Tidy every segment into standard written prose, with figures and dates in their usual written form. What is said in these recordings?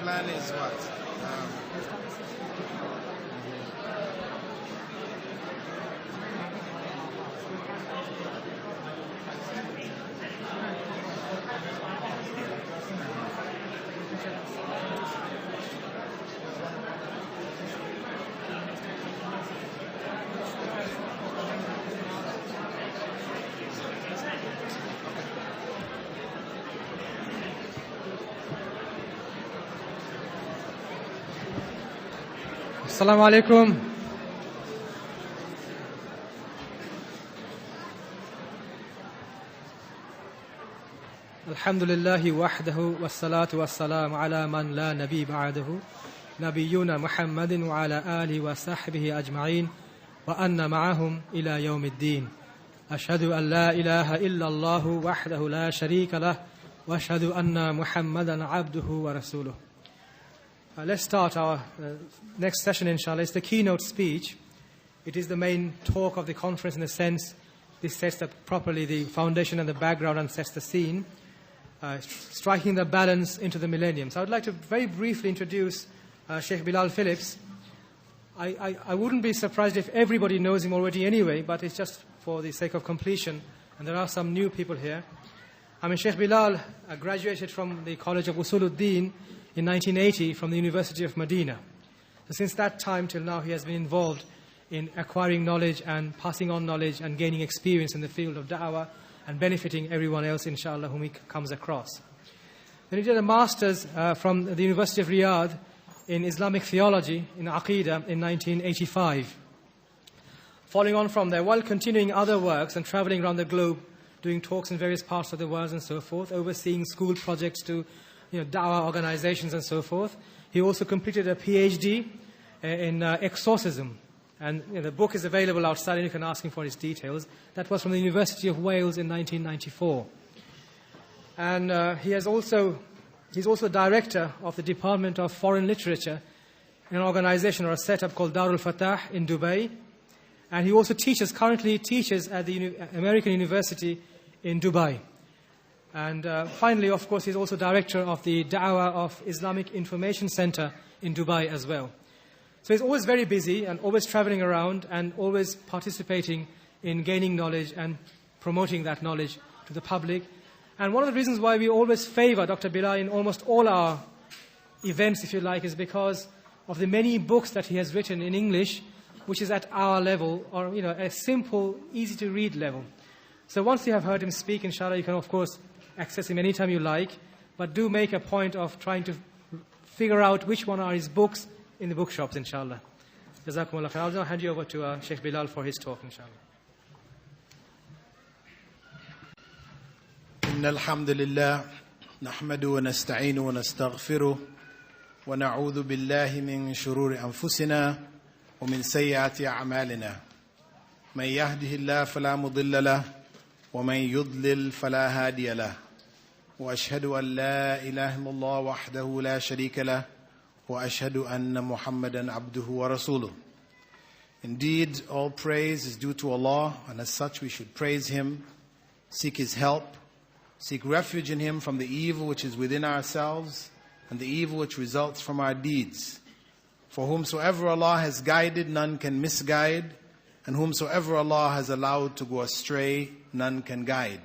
plan is what? Assalamu alaikum. Alhamdulillahi wahdahu wassalatu wassalamu ala man la nabi ba'dahu nabiyyuna Muhammadin wa ala alihi wa sahbihi ajma'in wa anna ma'ahum ila yawmiddin. Ashhadu an la ilaha illa Allah wahdahu la sharika lah wa ashhadu anna Muhammadan abduhu wa rasuluh. Let's start our next session, inshallah. It's the keynote speech. It is the main talk of the conference in a sense. This sets up properly the foundation and the background and sets the scene, striking the balance into the millennium. So I would like to very briefly introduce Sheikh Bilal Phillips. I wouldn't be surprised if everybody knows him already anyway, but it's just for the sake of completion. And there are some new people here. I mean, Sheikh Bilal graduated from the College of Usuluddin in 1980 from the University of Medina. So since that time till now, he has been involved in acquiring knowledge and passing on knowledge and gaining experience in the field of da'wah and benefiting everyone else, inshallah, whom he comes across. Then he did a master's from the University of Riyadh in Islamic theology, in Aqidah, in 1985. Following on from there, while continuing other works and traveling around the globe, doing talks in various parts of the world and so forth, overseeing school projects to da'wah organizations and so forth. He also completed a PhD in exorcism. And the book is available outside and you can ask him for his details. That was from the University of Wales in 1994. And he's also director of the Department of Foreign Literature in an organization or a setup called Darul Fatah in Dubai. And he also currently teaches at the American University in Dubai. And finally, of course, he's also director of the Da'wah of Islamic Information Center in Dubai as well. So he's always very busy and always traveling around and always participating in gaining knowledge and promoting that knowledge to the public. And one of the reasons why we always favor Dr. Bilal in almost all our events, if you like, is because of the many books that he has written in English, which is at our level, or a simple, easy-to-read level. So once you have heard him speak, inshallah, you can, of course, access him anytime you like, but do make a point of trying to figure out which one are his books in the bookshops, inshallah. Jazakumullah khair. I'll now hand you over to Sheikh Bilal for his talk, inshallah. إن الحمد لله نحمده ونستعينه ونستغفره ونعوذ بالله من شرور أنفسنا ومن سيئات أعمالنا من يهده الله فلا مضل له ومن يضلل فلا هادي له وأشهد أن لا إله إلا الله وحده لا شريك له وأشهد أن محمدا عبده ورسوله. Indeed, all praise is due to Allah, and as such we should praise Him, seek His help, seek refuge in Him from the evil which is within ourselves and the evil which results from our deeds. For whomsoever Allah has guided, none can misguide, and whomsoever Allah has allowed to go astray, none can guide.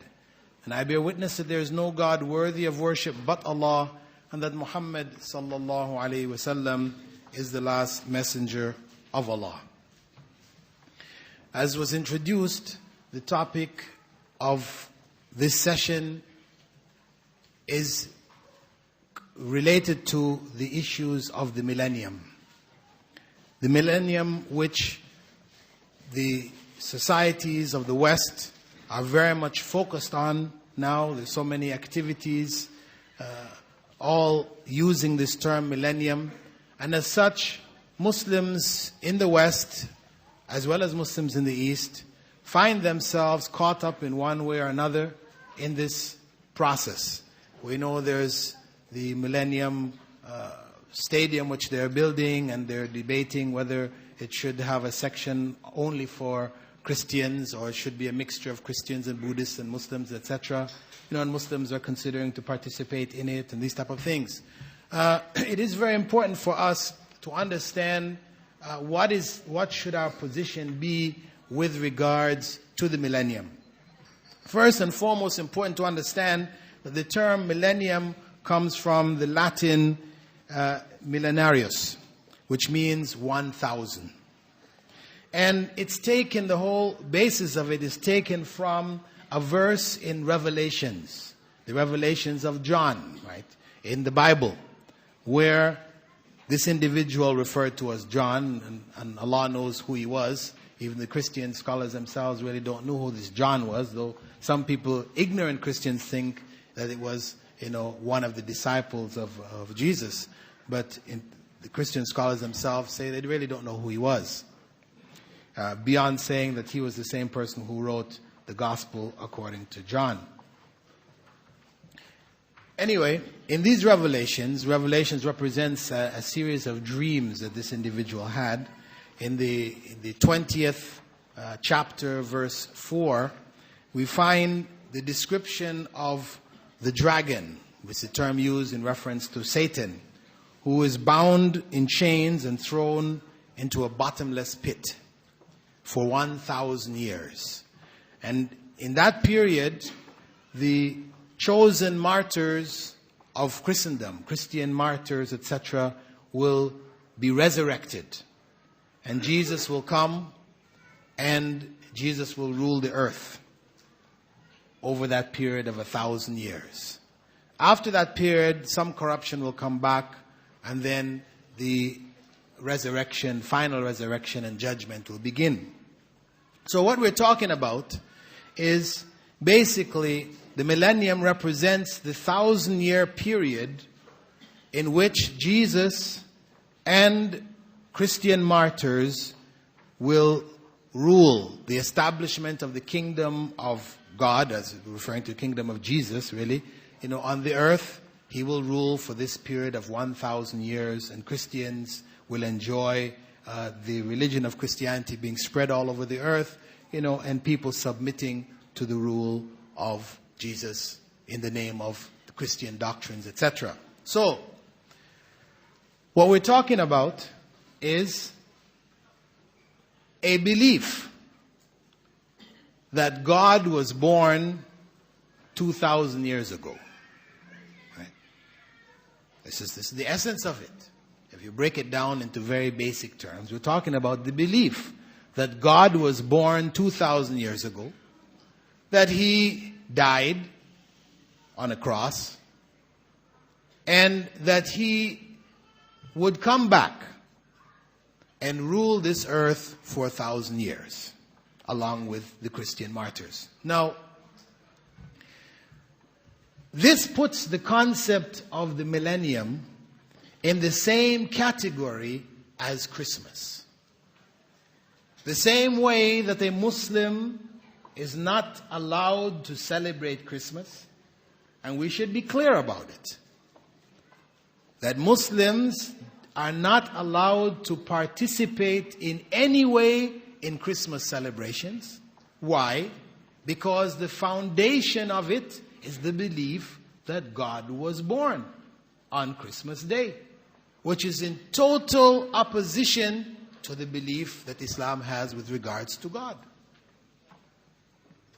And I bear witness that there is no God worthy of worship but Allah, and that Muhammad sallallahu alaihi wasallam is the last messenger of Allah. As was introduced, the topic of this session is related to the issues of the millennium. The millennium which the societies of the West are very much focused on now. There's so many activities, all using this term millennium. And as such, Muslims in the West, as well as Muslims in the East, find themselves caught up in one way or another in this process. We know there's the Millennium Stadium which they're building, and they're debating whether it should have a section only for Christians or it should be a mixture of Christians and Buddhists and Muslims, etc. And Muslims are considering to participate in it and these type of things. it is very important for us to understand what should our position be with regards to the millennium. First and foremost, important to understand that the term millennium comes from the Latin millenarius, which means 1,000. And it's taken, the whole basis of it is taken from a verse in Revelations, the Revelations of John, right, in the Bible, where this individual referred to as John, and Allah knows who he was. Even the Christian scholars themselves really don't know who this John was, though some people, ignorant Christians, think that it was, one of the disciples of Jesus. But the Christian scholars themselves say they really don't know who he was. Beyond saying that he was the same person who wrote the Gospel according to John. Anyway, in these revelations represents a series of dreams that this individual had. In the 20th chapter, verse 4, we find the description of the dragon, which is the term used in reference to Satan, who is bound in chains and thrown into a bottomless pit for 1,000 years. And in that period, the chosen martyrs of Christendom, Christian martyrs, etc., will be resurrected. And Jesus will come and Jesus will rule the earth over that period of 1,000 years. After that period, some corruption will come back, and then the resurrection, final resurrection and judgment will begin. So what we're talking about is basically the millennium represents the 1,000-year period in which Jesus and Christian martyrs will rule the establishment of the kingdom of God, as referring to the kingdom of Jesus, really. On the earth, he will rule for this period of 1,000 years, and Christians will enjoy the religion of Christianity being spread all over the earth, and people submitting to the rule of Jesus in the name of the Christian doctrines, etc. So, what we're talking about is a belief that God was born 2,000 years ago. Right? This is the essence of it. If you break it down into very basic terms, we're talking about the belief that God was born 2,000 years ago, that he died on a cross, and that he would come back and rule this earth for 1,000 years, along with the Christian martyrs. Now, this puts the concept of the millennium in the same category as Christmas. The same way that a Muslim is not allowed to celebrate Christmas, and we should be clear about it, that Muslims are not allowed to participate in any way in Christmas celebrations. Why? Because the foundation of it is the belief that God was born on Christmas Day, which is in total opposition to the belief that Islam has with regards to God.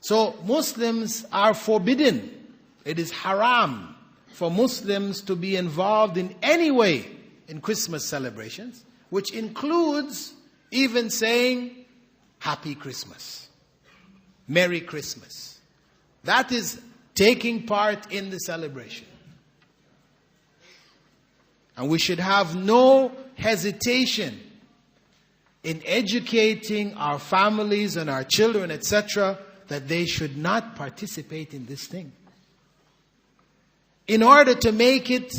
So Muslims are forbidden. It is haram for Muslims to be involved in any way in Christmas celebrations, which includes even saying Happy Christmas, Merry Christmas. That is taking part in the celebration. And we should have no hesitation in educating our families and our children, etc., that they should not participate in this thing. In order to make it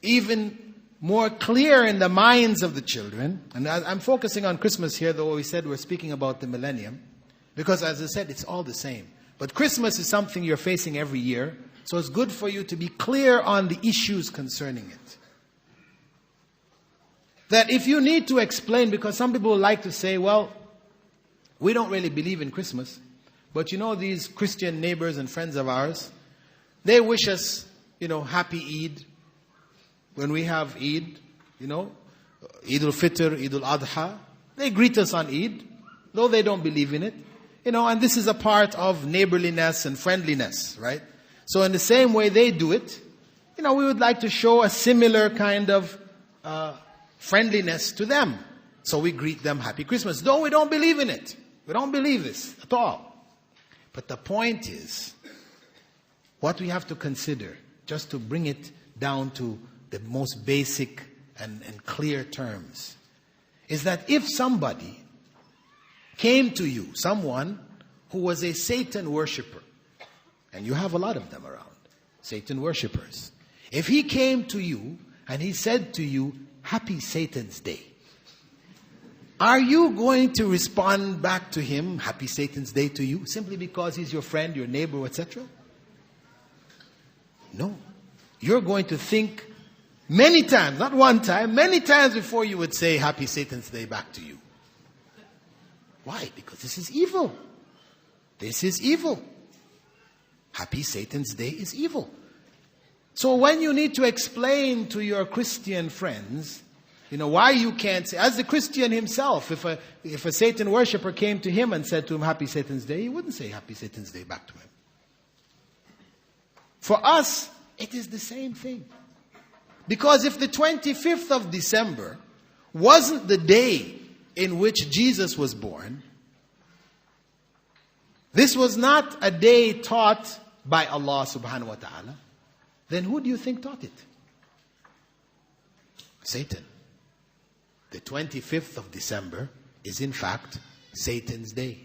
even more clear in the minds of the children, and I'm focusing on Christmas here, though we said we're speaking about the millennium, because as I said, it's all the same. But Christmas is something you're facing every year, so it's good for you to be clear on the issues concerning it. That if you need to explain, because some people like to say, well, we don't really believe in Christmas, but these Christian neighbors and friends of ours, they wish us, happy Eid, when we have Eid, Eid al-Fitr, Eid al-Adha. They greet us on Eid, though they don't believe in it. And this is a part of neighborliness and friendliness, right? So in the same way they do it, we would like to show a similar kind of friendliness to them. So we greet them Happy Christmas, though we don't believe in it. We don't believe this at all. But the point is, what we have to consider, just to bring it down to the most basic and clear terms, is that if somebody came to you, someone who was a Satan worshiper, and you have a lot of them around, Satan worshippers. If he came to you and he said to you, Happy Satan's Day, are you going to respond back to him, Happy Satan's Day to you, simply because he's your friend, your neighbor, etc.? No. You're going to think many times, not one time, many times before you would say Happy Satan's Day back to you. Why? Because this is evil. This is evil. Happy Satan's Day is evil. So when you need to explain to your Christian friends, why you can't say, as the Christian himself, if a Satan worshipper came to him and said to him, Happy Satan's Day, he wouldn't say Happy Satan's Day back to him. For us, it is the same thing. Because if the 25th of December wasn't the day in which Jesus was born, this was not a day taught by Allah subhanahu wa ta'ala, then who do you think taught it? Satan. The 25th of December is in fact Satan's day.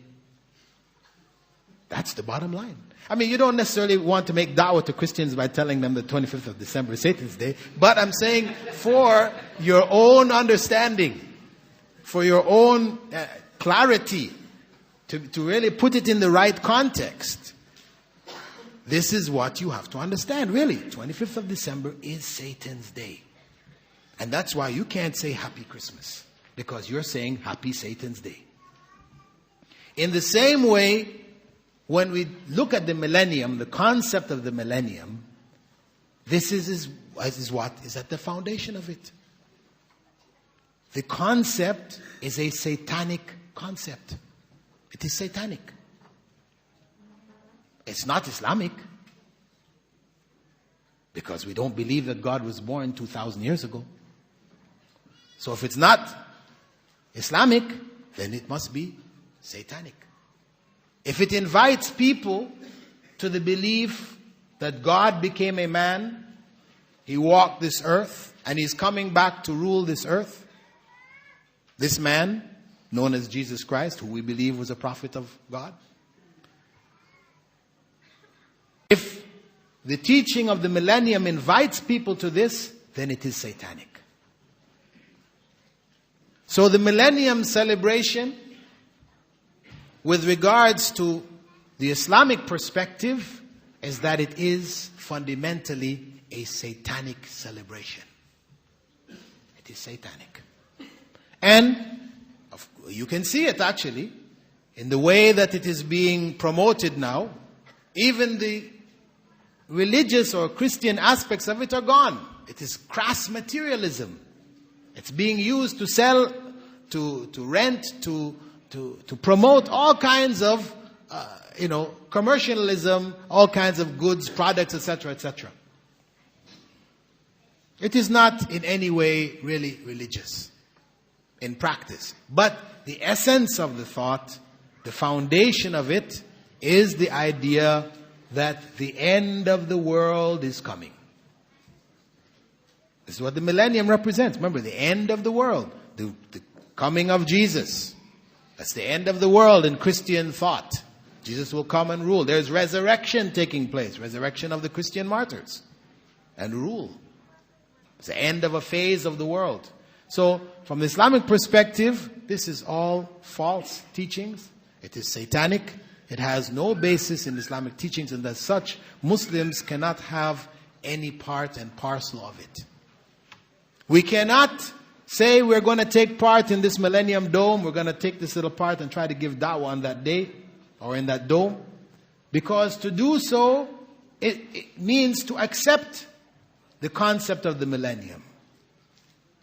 That's the bottom line. You don't necessarily want to make da'wah to Christians by telling them the 25th of December is Satan's day, but I'm saying for your own understanding, for your own clarity, to really put it in the right context, this is what you have to understand, really. 25th of December is Satan's day. And that's why you can't say Happy Christmas, because you're saying Happy Satan's Day. In the same way, when we look at the millennium, the concept of the millennium, this is what is at the foundation of it. The concept is a satanic concept. It is satanic. It's not Islamic, because we don't believe that God was born 2,000 years ago. So if it's not Islamic, then it must be satanic. If it invites people to the belief that God became a man, he walked this earth, and he's coming back to rule this earth, this man, known as Jesus Christ, who we believe was a prophet of God. If the teaching of the millennium invites people to this, then it is satanic. So the millennium celebration, with regards to the Islamic perspective, is that it is fundamentally a satanic celebration. It is satanic. And you can see it actually in the way that it is being promoted now. Even the religious or Christian aspects of it are gone. It is crass materialism. It's being used to sell, to rent, to promote all kinds of, commercialism, all kinds of goods, products, etc., etc. It is not in any way really religious in practice. But the essence of the thought, the foundation of it, is the idea that the end of the world is coming. This is what the millennium represents. Remember, the end of the world, the coming of Jesus. That's the end of the world in Christian thought. Jesus will come and rule. There's resurrection taking place. Resurrection of the Christian martyrs. And rule. It's the end of a phase of the world. So, from the Islamic perspective, this is all false teachings. It is satanic. It has no basis in Islamic teachings, and as such, Muslims cannot have any part and parcel of it. We cannot say we're going to take part in this Millennium Dome, we're going to take this little part and try to give da'wah on that day, or in that dome, because to do so, it means to accept the concept of the millennium.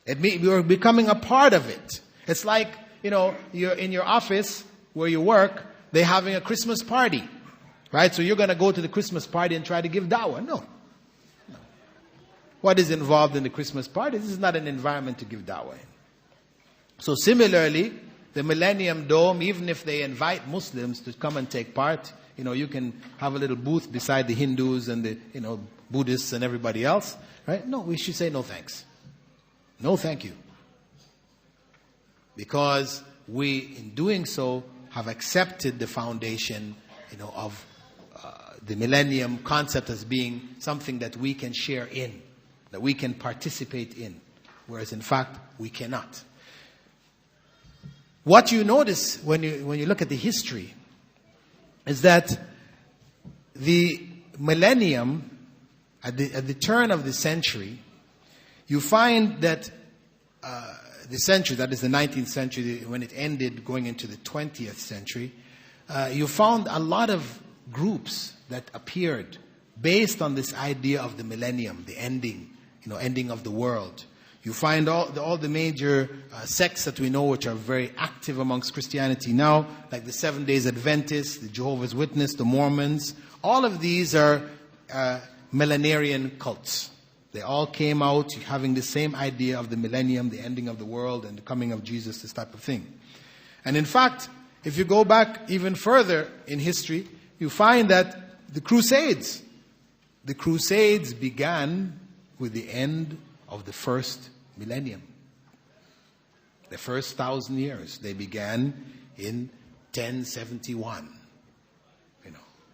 You're becoming a part of it. It's like, you're in your office where you work, they're having a Christmas party. Right? So you're going to go to the Christmas party and try to give da'wah. No. What is involved in the Christmas party? This is not an environment to give da'wah in. So similarly, the Millennium Dome, even if they invite Muslims to come and take part, you can have a little booth beside the Hindus and the, Buddhists and everybody else. Right? No, we should say no thanks. No thank you. Because we, in doing so, have accepted the foundation, of the millennium concept as being something that we can share in, that we can participate in, whereas in fact we cannot. What you notice when you look at the history is that the millennium, at the turn of the century, you find that the century, that is the 19th century, when it ended going into the 20th century, you found a lot of groups that appeared based on this idea of the millennium, the ending, ending of the world. You find all the major sects that we know which are very active amongst Christianity now, like the Seventh-day Adventists, the Jehovah's Witnesses, the Mormons. All of these are millenarian cults. They all came out having the same idea of the millennium, the ending of the world, and the coming of Jesus, this type of thing. And in fact, if you go back even further in history, you find that the Crusades began with the end of the first millennium. The first 1,000 years, they began in 1071.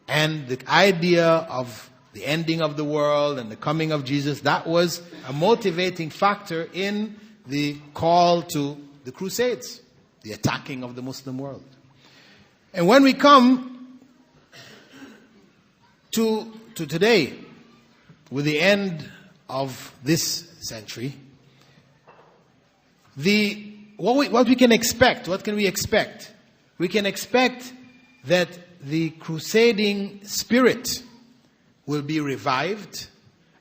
And the idea of the ending of the world and the coming of Jesus, that was a motivating factor in the call to the Crusades, the attacking of the Muslim world. And when we come to today, with the end of this century, what we can expect, what can we expect? We can expect that the crusading spirit will be revived,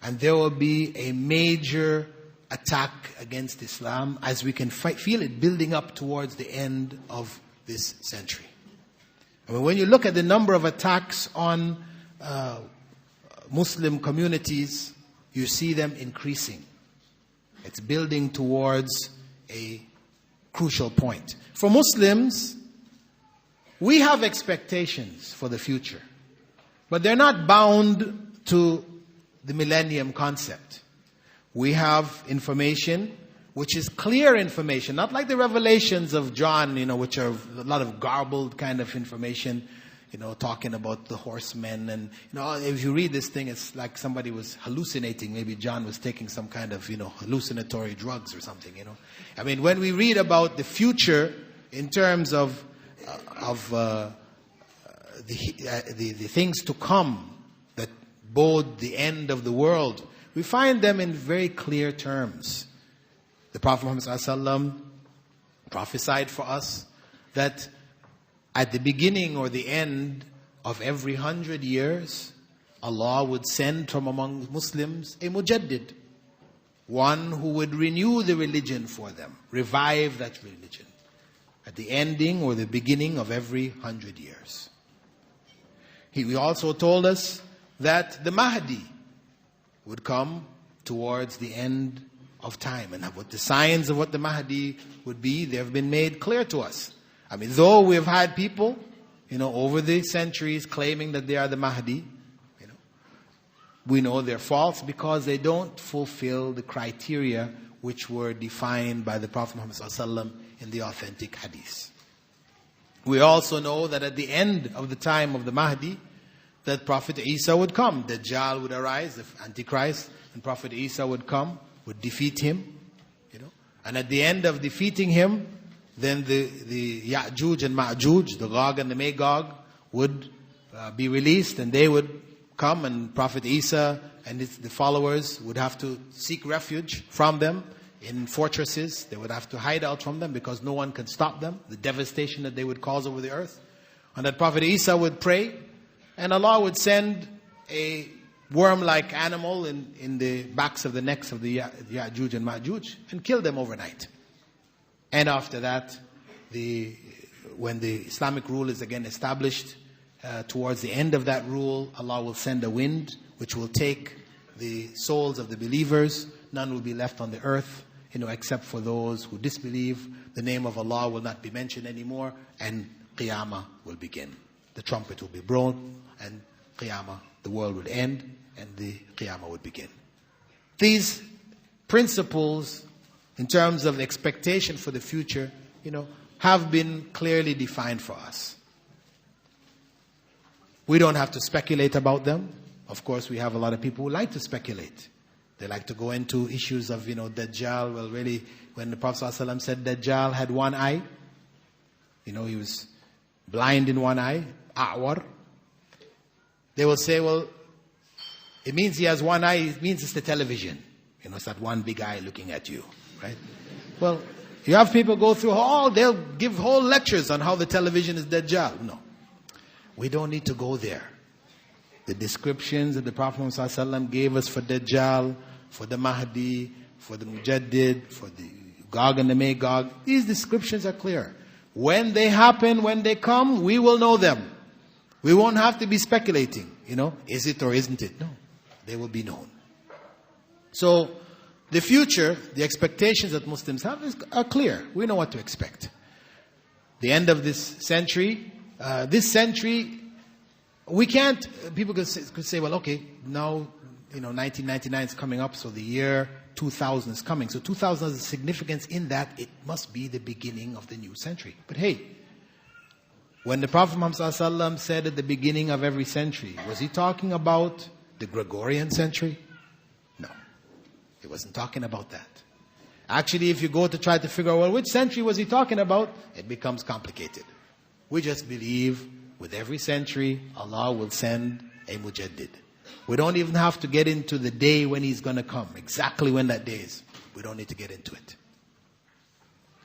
and there will be a major attack against Islam as we can feel it building up towards the end of this century. I mean, when you look at the number of attacks on Muslim communities, you see them increasing. It's building towards a crucial point. For Muslims, we have expectations for the future, but they're not bound to the millennium concept. We have information which is clear information, not like the revelations of John, which are a lot of garbled kind of information, talking about the horsemen. And, if you read this thing, it's like somebody was hallucinating. Maybe John was taking some kind of, hallucinatory drugs or something, I mean, when we read about the future in terms of the things to come that bode the end of the world, we find them in very clear terms. The Prophet Muhammad ﷺ prophesied for us that at the beginning or the end of every 100 years, Allah would send from among Muslims a mujaddid, one who would renew the religion for them, revive that religion at the ending or the beginning of every 100 years. He also told us that the Mahdi would come towards the end of time. And what the signs of what the Mahdi would be, they have been made clear to us. I mean, though we have had people, over the centuries claiming that they are the Mahdi, we know they're false because they don't fulfill the criteria which were defined by the Prophet Muhammad ﷺ in the authentic hadith. We also know that at the end of the time of the Mahdi, that Prophet Isa would come. Dajjal would arise, the Antichrist, and Prophet Isa would come, would defeat him. And at the end of defeating him, then the Ya'juj and Ma'juj, the Gog and the Magog, would be released, and they would come, and Prophet Isa and the followers would have to seek refuge from them in fortresses. They would have to hide out from them because no one can stop them, the devastation that they would cause over the earth. And that Prophet Isa would pray, and Allah would send a worm-like animal in the backs of the necks of the Ya'juj and Ma'juj and kill them overnight. And after that, when the Islamic rule is again established, towards the end of that rule, Allah will send a wind which will take the souls of the believers. None will be left on the earth, except for those who disbelieve. The name of Allah will not be mentioned anymore, and Qiyamah will begin. The trumpet will be blown, and Qiyamah, the world will end, and the Qiyamah would begin. These principles, in terms of expectation for the future, have been clearly defined for us. We don't have to speculate about them. Of course, we have a lot of people who like to speculate. They like to go into issues of, Dajjal. Well, really, when the Prophet ﷺ said Dajjal had one eye, he was blind in one eye, a'war. They will say, well, it means he has one eye, it means it's the television. It's that one big eye looking at you, right? Well, you have people go through they'll give whole lectures on how the television is Dajjal. No. We don't need to go there. The descriptions that the Prophet ﷺ gave us for Dajjal, for the Mahdi, for the Mujaddid, for the Gog and the Magog, these descriptions are clear. When they happen, when they come, we will know them. We won't have to be speculating, is it or isn't it? No, they will be known. So, the future, the expectations that Muslims have are clear. We know what to expect. The end of this century, we can't, people could say, well, okay, now, 1999 is coming up, so the year 2000 is coming. So 2000 has a significance in that it must be the beginning of the new century. But hey, when the Prophet Muhammad ﷺ said at the beginning of every century, was he talking about the Gregorian century? No, he wasn't talking about that. Actually, if you go to try to figure out, well, which century was he talking about? It becomes complicated. We just believe with every century, Allah will send a Mujaddid. We don't even have to get into the day when he's going to come. Exactly when that day is. We don't need to get into it.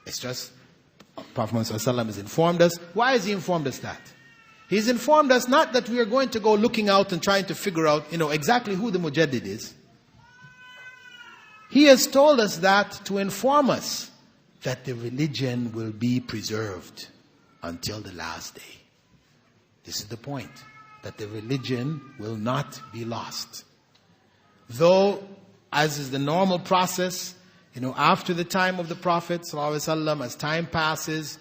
It's just, Prophet Muhammad ﷺ has informed us. Why has he informed us that? He's informed us not that we are going to go looking out and trying to figure out, exactly who the Mujaddid is. He has told us that to inform us that the religion will be preserved until the last day. This is the point, that the religion will not be lost. Though, as is the normal process, after the time of the Prophet ﷺ, as time passes,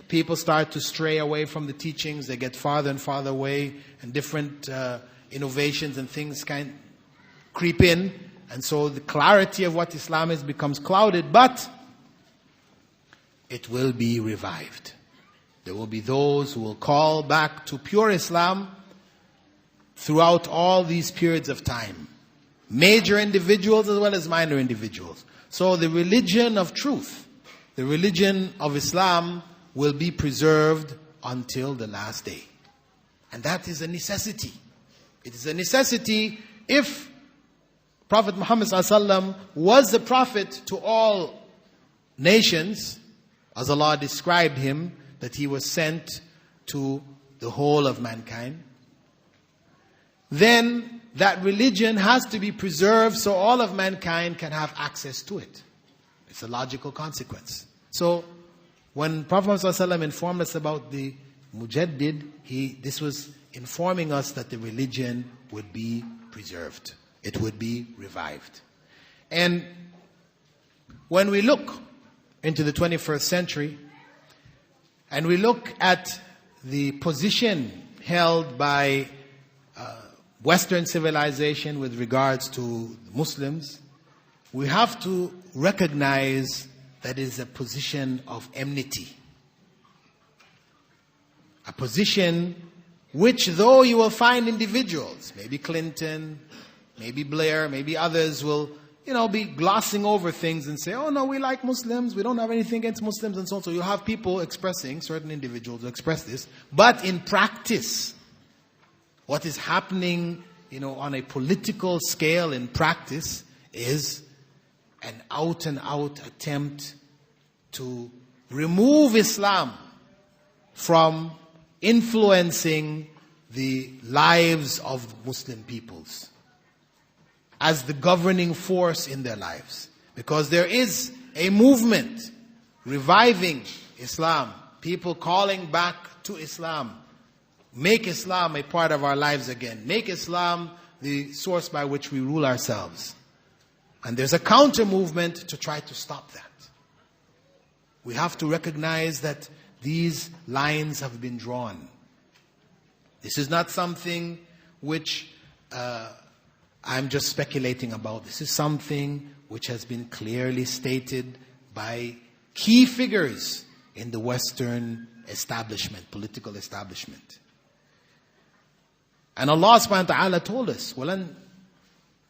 people start to stray away from the teachings. They get farther and farther away, and different innovations and things kind of creep in. And so the clarity of what Islam is becomes clouded, but it will be revived. There will be those who will call back to pure Islam throughout all these periods of time. Major individuals as well as minor individuals. So the religion of truth, the religion of Islam, will be preserved until the last day. And that is a necessity. It is a necessity if Prophet Muhammad ﷺ was the prophet to all nations, as Allah described him, that he was sent to the whole of mankind, then that religion has to be preserved so all of mankind can have access to it. It's a logical consequence. So when Prophet ﷺ informed us about the Mujaddid, this was informing us that the religion would be preserved. It would be revived. And when we look into the 21st century, and we look at the position held by Western civilization with regards to Muslims, we have to recognize that it is a position of enmity. A position which, though you will find individuals, maybe Clinton, maybe Blair, maybe others will be glossing over things and say, oh no, we like Muslims, we don't have anything against Muslims and so on. So you'll have people expressing, certain individuals who express this. But in practice, what is happening, on a political scale in practice is an out and out attempt to remove Islam from influencing the lives of Muslim peoples as the governing force in their lives. Because there is a movement reviving Islam, people calling back to Islam. Make Islam a part of our lives again. Make Islam the source by which we rule ourselves. And there's a counter movement to try to stop that. We have to recognize that these lines have been drawn. This is not something which I'm just speculating about. This is something which has been clearly stated by key figures in the Western establishment, political establishment. And Allah subhanahu wa ta'ala told us, وَلَن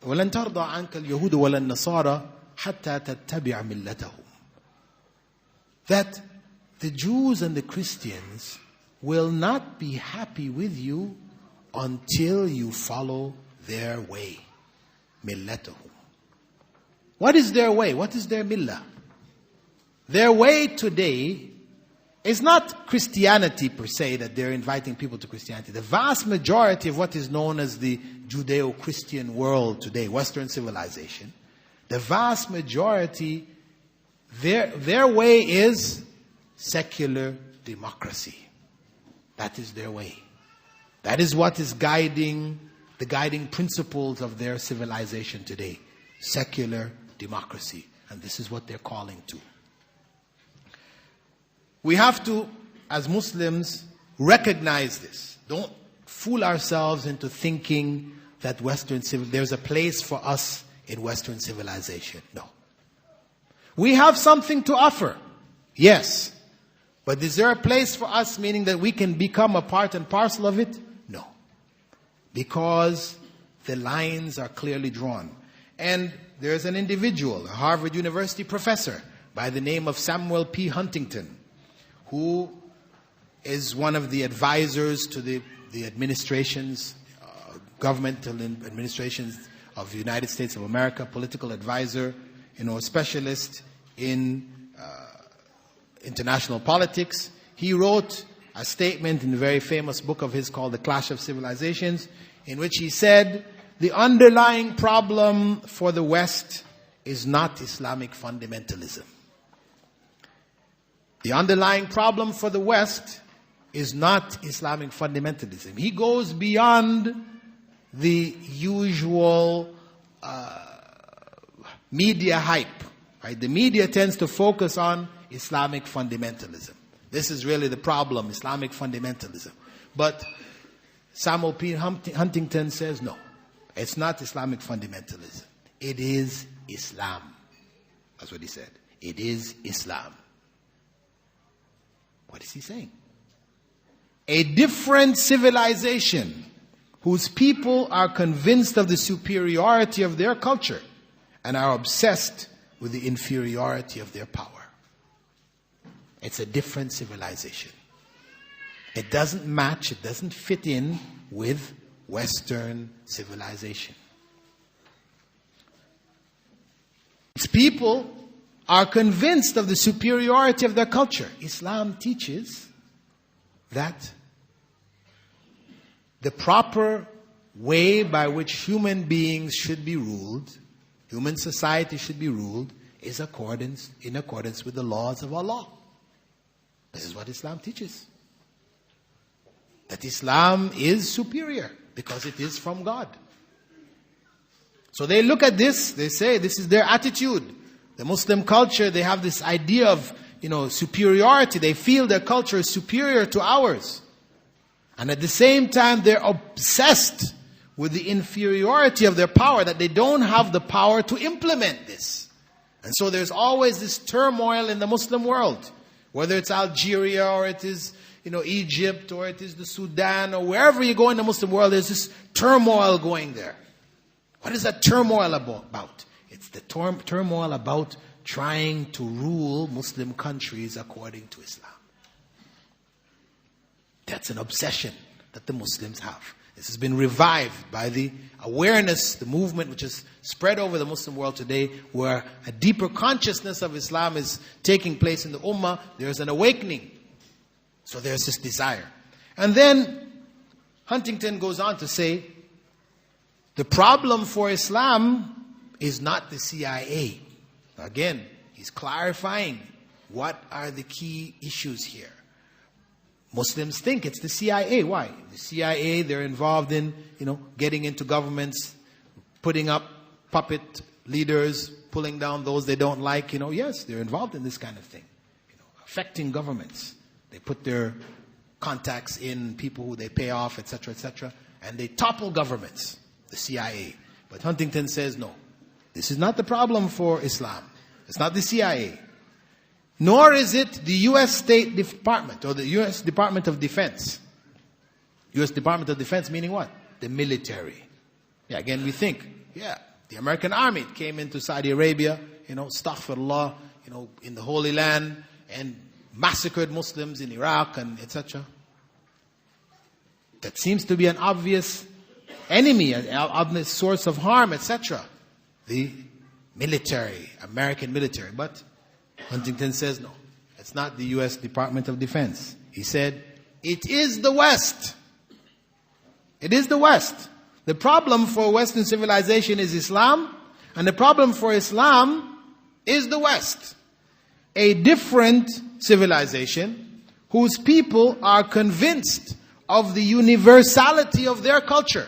تَرْضَى عَنْكَ الْيَهُودُ وَلَا النَّصَارَى حَتَّى تَتَّبِعَ مِلَّتَهُمْ. That the Jews and the Christians will not be happy with you until you follow their way. مِلَّتَهُمْ. What is their way? What is their millah? Their way today is not Christianity per se, that they're inviting people to Christianity. The vast majority of what is known as the Judeo-Christian world today, Western civilization, the vast majority, their way is secular democracy. That is their way. That is what is guiding the guiding principles of their civilization today. Secular democracy. And this is what they're calling to. We have to, as Muslims, recognize this. Don't fool ourselves into thinking that there's a place for us in Western civilization. No. We have something to offer. Yes. But is there a place for us, meaning that we can become a part and parcel of it? No. Because the lines are clearly drawn. And there's an individual, a Harvard University professor, by the name of Samuel P. Huntington, who is one of the advisors to the administrations, governmental administrations of the United States of America, political advisor, a specialist in international politics. He wrote a statement in a very famous book of his called The Clash of Civilizations, in which he said, the underlying problem for the West is not Islamic fundamentalism. The underlying problem for the West is not Islamic fundamentalism. He goes beyond the usual media hype. Right? The media tends to focus on Islamic fundamentalism. This is really the problem, Islamic fundamentalism. But Samuel P. Huntington says no. It's not Islamic fundamentalism. It is Islam. That's what he said. It is Islam. What is he saying? A different civilization whose people are convinced of the superiority of their culture and are obsessed with the inferiority of their power. It's a different civilization. It doesn't match, it doesn't fit in with Western civilization. Its people are convinced of the superiority of their culture. Islam teaches that the proper way by which human beings should be ruled, human society should be ruled, is in accordance with the laws of Allah. This is what Islam teaches. That Islam is superior because it is from God. So they look at this, they say this is their attitude. The Muslim culture, they have this idea of, superiority. They feel their culture is superior to ours. And at the same time, they're obsessed with the inferiority of their power, that they don't have the power to implement this. And so there's always this turmoil in the Muslim world. Whether it's Algeria or it is, Egypt or it is the Sudan or wherever you go in the Muslim world, there's this turmoil going there. What is that turmoil about? It's the turmoil about trying to rule Muslim countries according to Islam. That's an obsession that the Muslims have. This has been revived by the awareness, the movement which has spread over the Muslim world today, where a deeper consciousness of Islam is taking place in the Ummah. There's an awakening. So there's this desire. And then Huntington goes on to say, the problem for Islam is not the CIA. Again, he's clarifying what are the key issues here. Muslims think it's the CIA. Why? The CIA, they're involved in, getting into governments, putting up puppet leaders, pulling down those they don't like. Yes, they're involved in this kind of thing. Affecting governments. They put their contacts in people who they pay off, etc., and they topple governments, the CIA. But Huntington says, no, this is not the problem for Islam. It's not the CIA. Nor is it the U.S. State Department or the U.S. Department of Defense. U.S. Department of Defense meaning what? The military. Yeah, again, we think, the American army came into Saudi Arabia, astaghfirullah, in the Holy Land, and massacred Muslims in Iraq and etc. That seems to be an obvious enemy, an obvious source of harm, etc. The military, American military. But Huntington says, no, it's not the U.S. Department of Defense. He said, it is the West. It is the West. The problem for Western civilization is Islam, and the problem for Islam is the West. A different civilization whose people are convinced of the universality of their culture.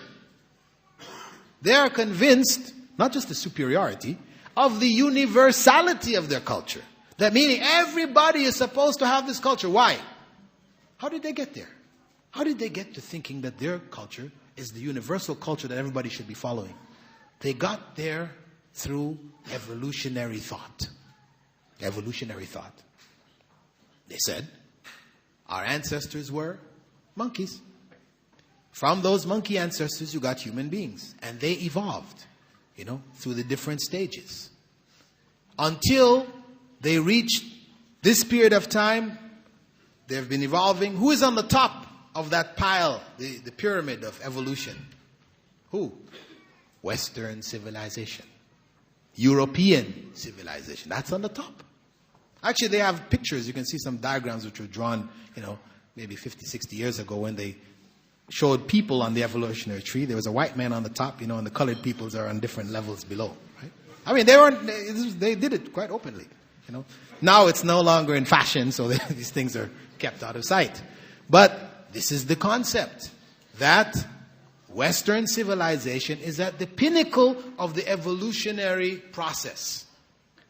They are convinced, not just the superiority, of the universality of their culture. That meaning everybody is supposed to have this culture. Why? How did they get there? How did they get to thinking that their culture is the universal culture that everybody should be following? They got there through evolutionary thought. Evolutionary thought. They said, our ancestors were monkeys. From those monkey ancestors, you got human beings. And they evolved, through the different stages. Until they reached this period of time, they've been evolving. Who is on the top of that pile, the pyramid of evolution? Who? Western civilization. European civilization. That's on the top. Actually, they have pictures. You can see some diagrams which were drawn, maybe 50, 60 years ago when they showed people on the evolutionary tree. There was a white man on the top, and the colored peoples are on different levels below. Right? I mean, they did it quite openly. Now it's no longer in fashion, so these things are kept out of sight. But this is the concept that Western civilization is at the pinnacle of the evolutionary process.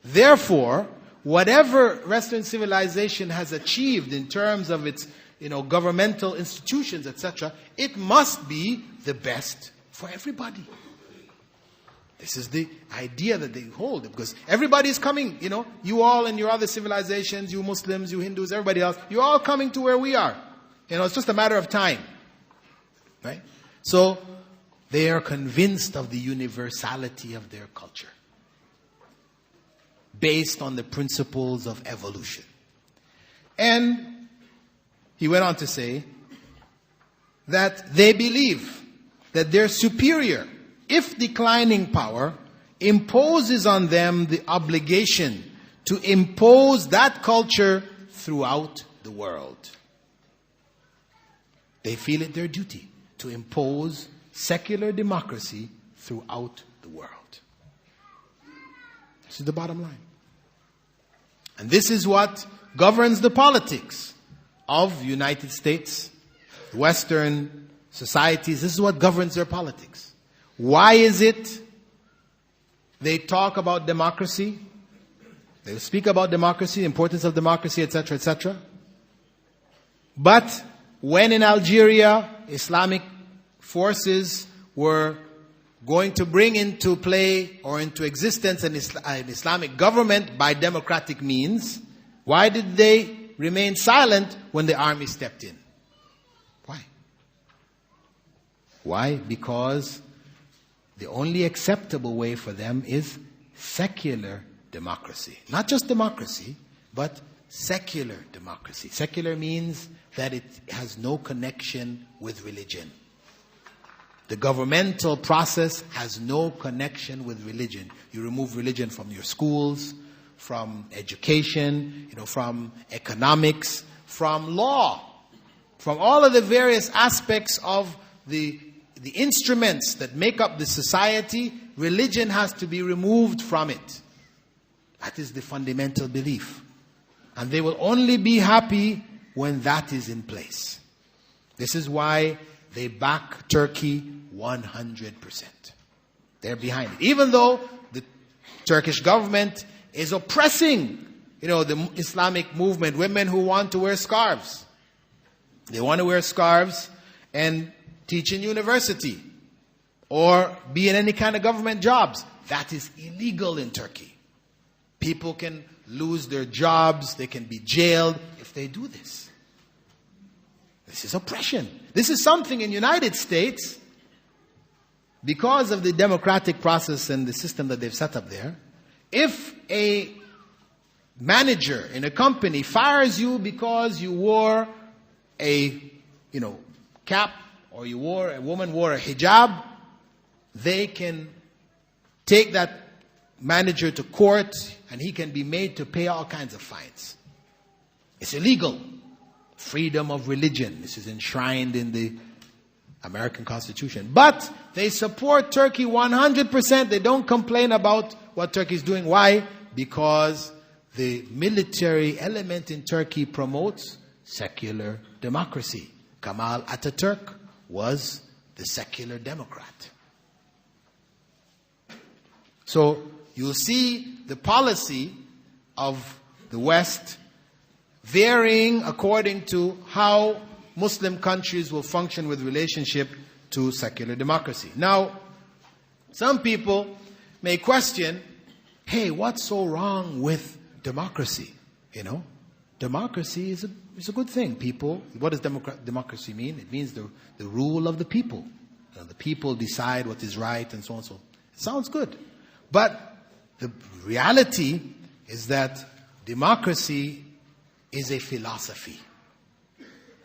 Therefore, whatever Western civilization has achieved in terms of its, governmental institutions, etc., it must be the best for everybody. This is the idea that they hold, because everybody is coming, you all and your other civilizations, you Muslims, you Hindus, everybody else, you're all coming to where we are. It's just a matter of time. Right? So, they are convinced of the universality of their culture, based on the principles of evolution. And he went on to say that they believe that their superior, if declining power, imposes on them the obligation to impose that culture throughout the world. They feel it their duty to impose secular democracy throughout the world. This is the bottom line. And this is what governs the politics of the United States, Western societies. This is what governs their politics. Why is it they talk about democracy? They speak about democracy, the importance of democracy, etc., etc. But when in Algeria, Islamic forces were going to bring into play or into existence an Islamic government by democratic means, why did they remain silent when the army stepped in? Why? Why? Because the only acceptable way for them is secular democracy. Not just democracy, but secular democracy. Secular means that it has no connection with religion. The governmental process has no connection with religion. You remove religion from your schools, from education, from economics, from law, from all of the various aspects of the instruments that make up the society, religion has to be removed from it. That is the fundamental belief. And they will only be happy when that is in place. This is why they back Turkey 100%. They're behind it. Even though the Turkish government is oppressing, the Islamic movement, women who want to wear scarves. They want to wear scarves and teach in university or be in any kind of government jobs. That is illegal in Turkey. People can lose their jobs, they can be jailed if they do this. This is oppression. This is something in the United States, because of the democratic process and the system that they've set up there. If a manager in a company fires you because you wore a cap, or a woman wore a hijab, they can take that manager to court and he can be made to pay all kinds of fines. It's illegal. Freedom of religion. This is enshrined in the American Constitution. But they support Turkey 100%. They don't complain about what Turkey is doing. Why? Because the military element in Turkey promotes secular democracy. Kemal Atatürk was the secular democrat. So you'll see the policy of the West varying according to how Muslim countries will function with relationship to secular democracy. Now, some people may question, hey, what's so wrong with democracy? Democracy is a good thing. What does democracy mean? It means the rule of the people. The people decide what is right and so on and so on. It sounds good. But the reality is that democracy is a philosophy.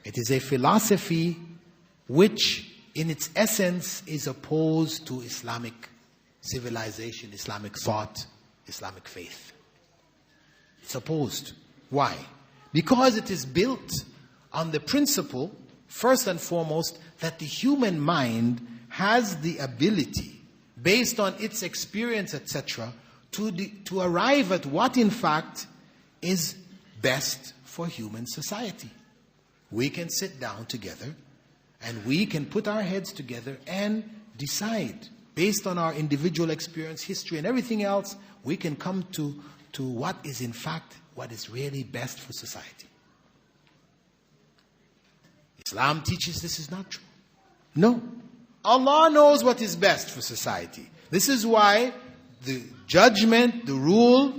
It is a philosophy which, in its essence, is opposed to Islamic civilization, Islamic thought, Islamic faith. It's opposed. Why? Because it is built on the principle, first and foremost, that the human mind has the ability, based on its experience, etc., to arrive at what, in fact, is best for human society. We can sit down together and we can put our heads together and decide, based on our individual experience, history, and everything else, we can come to what is, in fact, what is really best for society. Islam teaches this is not true. No. Allah knows what is best for society. This is why the judgment, the rule,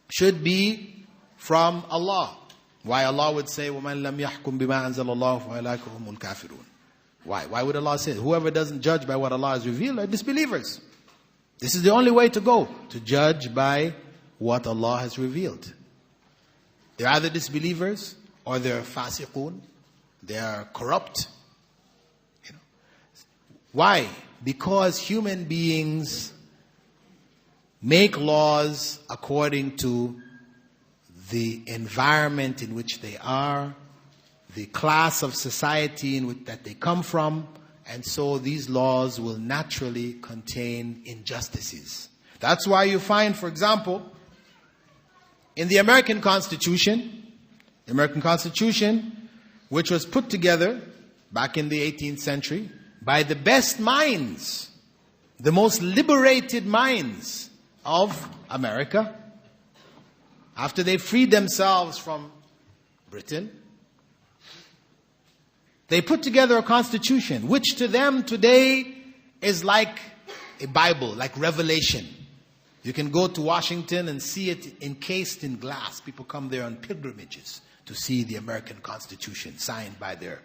should be from Allah. Why Allah would say, وَمَنْ لَمْ يَحْكُمْ بِمَا أَنزَلَ اللَّهُ فَأُولَٰئِكَ هُمُ الْكَافِرُونَ. Why? Why would Allah say, whoever doesn't judge by what Allah has revealed are disbelievers? This is the only way to go, to judge by what Allah has revealed. They're either disbelievers or they're fasiqun. They are corrupt. Why? Because human beings make laws according to the environment in which they are, the class of society that they come from, and so these laws will naturally contain injustices. That's why you find, for example, in the American Constitution, which was put together back in the 18th century by the best minds, the most liberated minds of America, after they freed themselves from Britain, they put together a constitution, which to them today is like a Bible, like Revelation. You can go to Washington and see it encased in glass. People come there on pilgrimages to see the American Constitution signed by the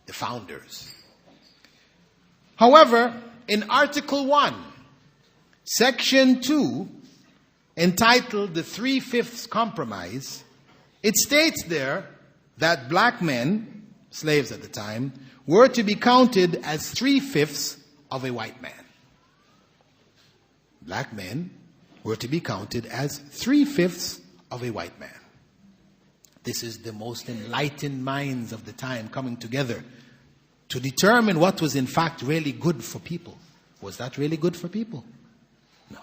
founders. However, in Article 1, Section 2, entitled the 3/5 Compromise, it states there that black men, slaves at the time, were to be counted as 3/5 of a white man. Black men were to be counted as 3/5 of a white man. This is the most enlightened minds of the time coming together to determine what was in fact really good for people. Was that really good for people? No.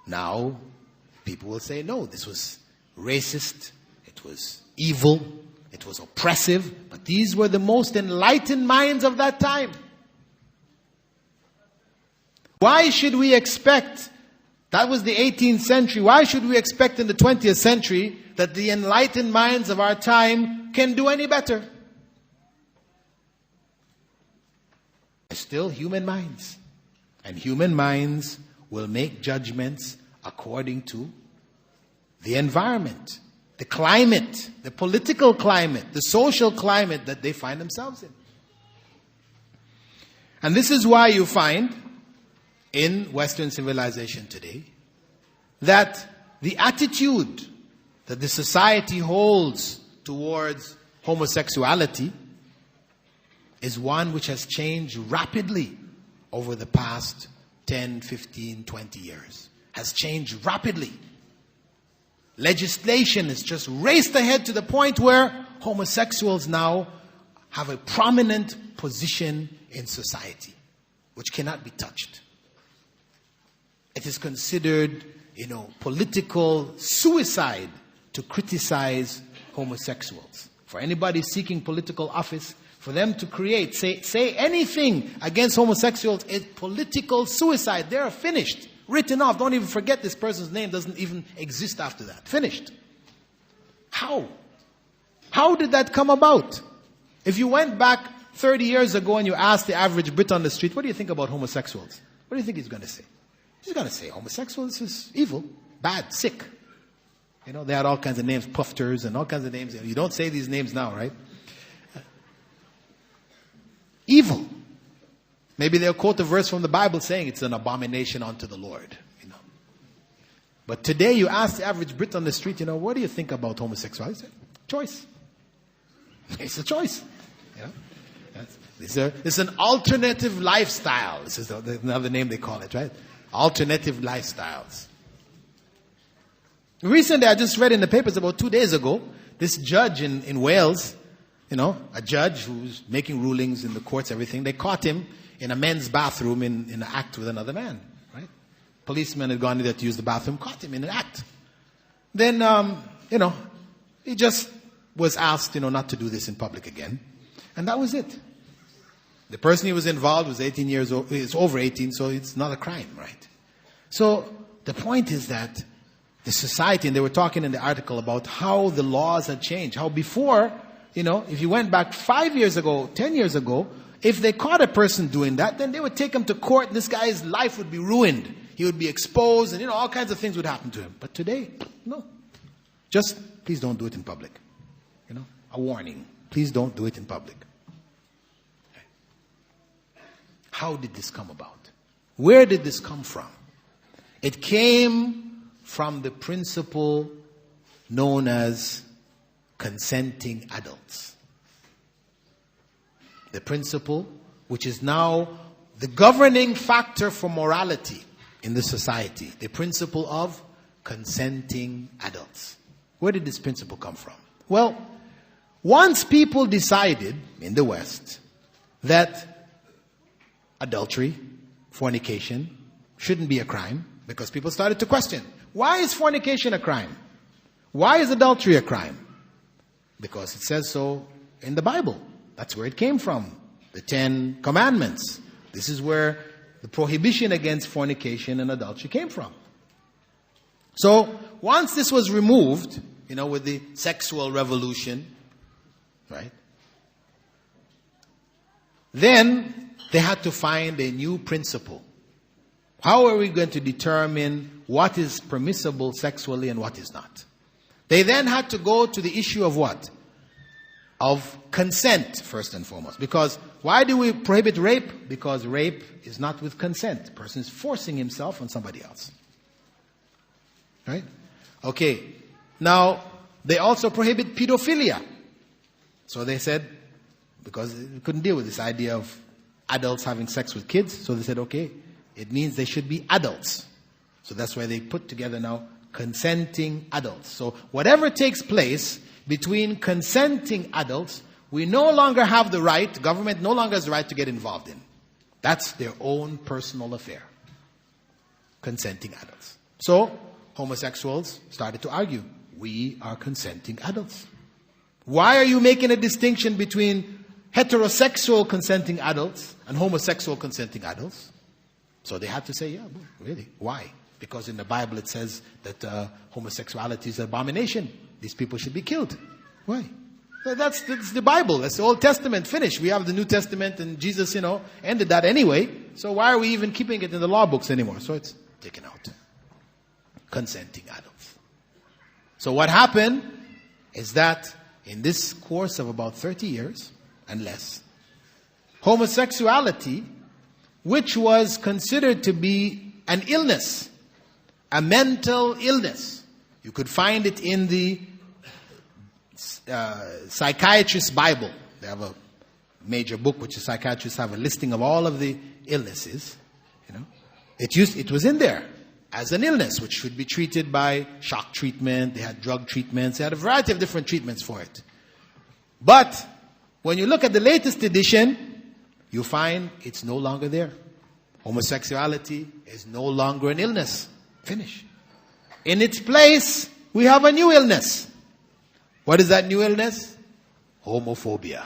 Now, people will say, no, this was racist, it was evil, it was oppressive, but these were the most enlightened minds of that time. Why should we expect, that was the 18th century, why should we expect in the 20th century that the enlightened minds of our time can do any better? They're still human minds. And human minds will make judgments according to the environment, the climate, the political climate, the social climate that they find themselves in. And this is why you find in Western civilization today that the attitude that the society holds towards homosexuality is one which has changed rapidly over the past 10, 15, 20 years. Has changed rapidly. Legislation has just raced ahead to the point where homosexuals now have a prominent position in society, which cannot be touched. It is considered, political suicide to criticize homosexuals. For anybody seeking political office, for them to create, say anything against homosexuals is political suicide. They're finished, written off. Don't even forget this person's name doesn't even exist after that. Finished. How? How did that come about? If you went back 30 years ago and you asked the average Brit on the street, what do you think about homosexuals? What do you think he's going to say? He's going to say homosexuals is evil, bad, sick. They had all kinds of names, pufters and all kinds of names. You don't say these names now, right? Evil. Maybe they'll quote a verse from the Bible saying it's an abomination unto the Lord. But today you ask the average Brit on the street, what do you think about homosexuality? Choice. It's a choice. It's an alternative lifestyle. This is another name they call it, right? Alternative lifestyles. Recently, I just read in the papers about 2 days ago, this judge in Wales, a judge who's making rulings in the courts, everything, they caught him in a men's bathroom in an act with another man, right? Policemen had gone in there to use the bathroom, caught him in an act. Then, he just was asked, not to do this in public again. And that was it. The person he was involved was 18 years old, is over 18, so it's not a crime, right? So, the point is that the society, and they were talking in the article about how the laws had changed, how before, if you went back 5 years ago, 10 years ago, if they caught a person doing that, then they would take him to court and this guy's life would be ruined. He would be exposed and, all kinds of things would happen to him. But today, no. Just, please don't do it in public. A warning. Please don't do it in public. Okay. How did this come about? Where did this come from? It came from the principle known as consenting adults. The principle which is now the governing factor for morality in the society. The principle of consenting adults. Where did this principle come from? Well, once people decided in the West that adultery, fornication, shouldn't be a crime, because people started to question, why is fornication a crime? Why is adultery a crime? Because it says so in the Bible. That's where it came from. The 10 Commandments. This is where the prohibition against fornication and adultery came from. So, once this was removed, with the sexual revolution, right? Then, they had to find a new principle. How are we going to determine what is permissible sexually and what is not? They then had to go to the issue of what? Of consent, first and foremost. Because why do we prohibit rape? Because rape is not with consent. The person is forcing himself on somebody else. Right? Okay. Now, they also prohibit pedophilia. So they said, because they couldn't deal with this idea of adults having sex with kids, so they said, okay, it means they should be adults. So that's why they put together now consenting adults. So whatever takes place between consenting adults we no longer have the right, government no longer has the right to get involved in. That's their own personal affair. Consenting adults. So, homosexuals started to argue, we are consenting adults. Why are you making a distinction between heterosexual consenting adults and homosexual consenting adults? So they had to say, yeah, really, why? Because in the Bible it says that homosexuality is an abomination. These people should be killed. Why? Well, that's the Bible. That's the Old Testament. Finished. We have the New Testament, and Jesus, ended that anyway. So why are we even keeping it in the law books anymore? So it's taken out. Consenting adults. So what happened is that in this course of about 30 years and less, homosexuality, which was considered to be an illness, a mental illness, you could find it in the psychiatrist's Bible. They have a major book which the psychiatrists have a listing of all of the illnesses. It was in there as an illness which should be treated by shock treatment. They had drug treatments. They had a variety of different treatments for it. But when you look at the latest edition, you find it's no longer there. Homosexuality is no longer an illness. Finish. In its place, we have a new illness. What is that new illness? Homophobia.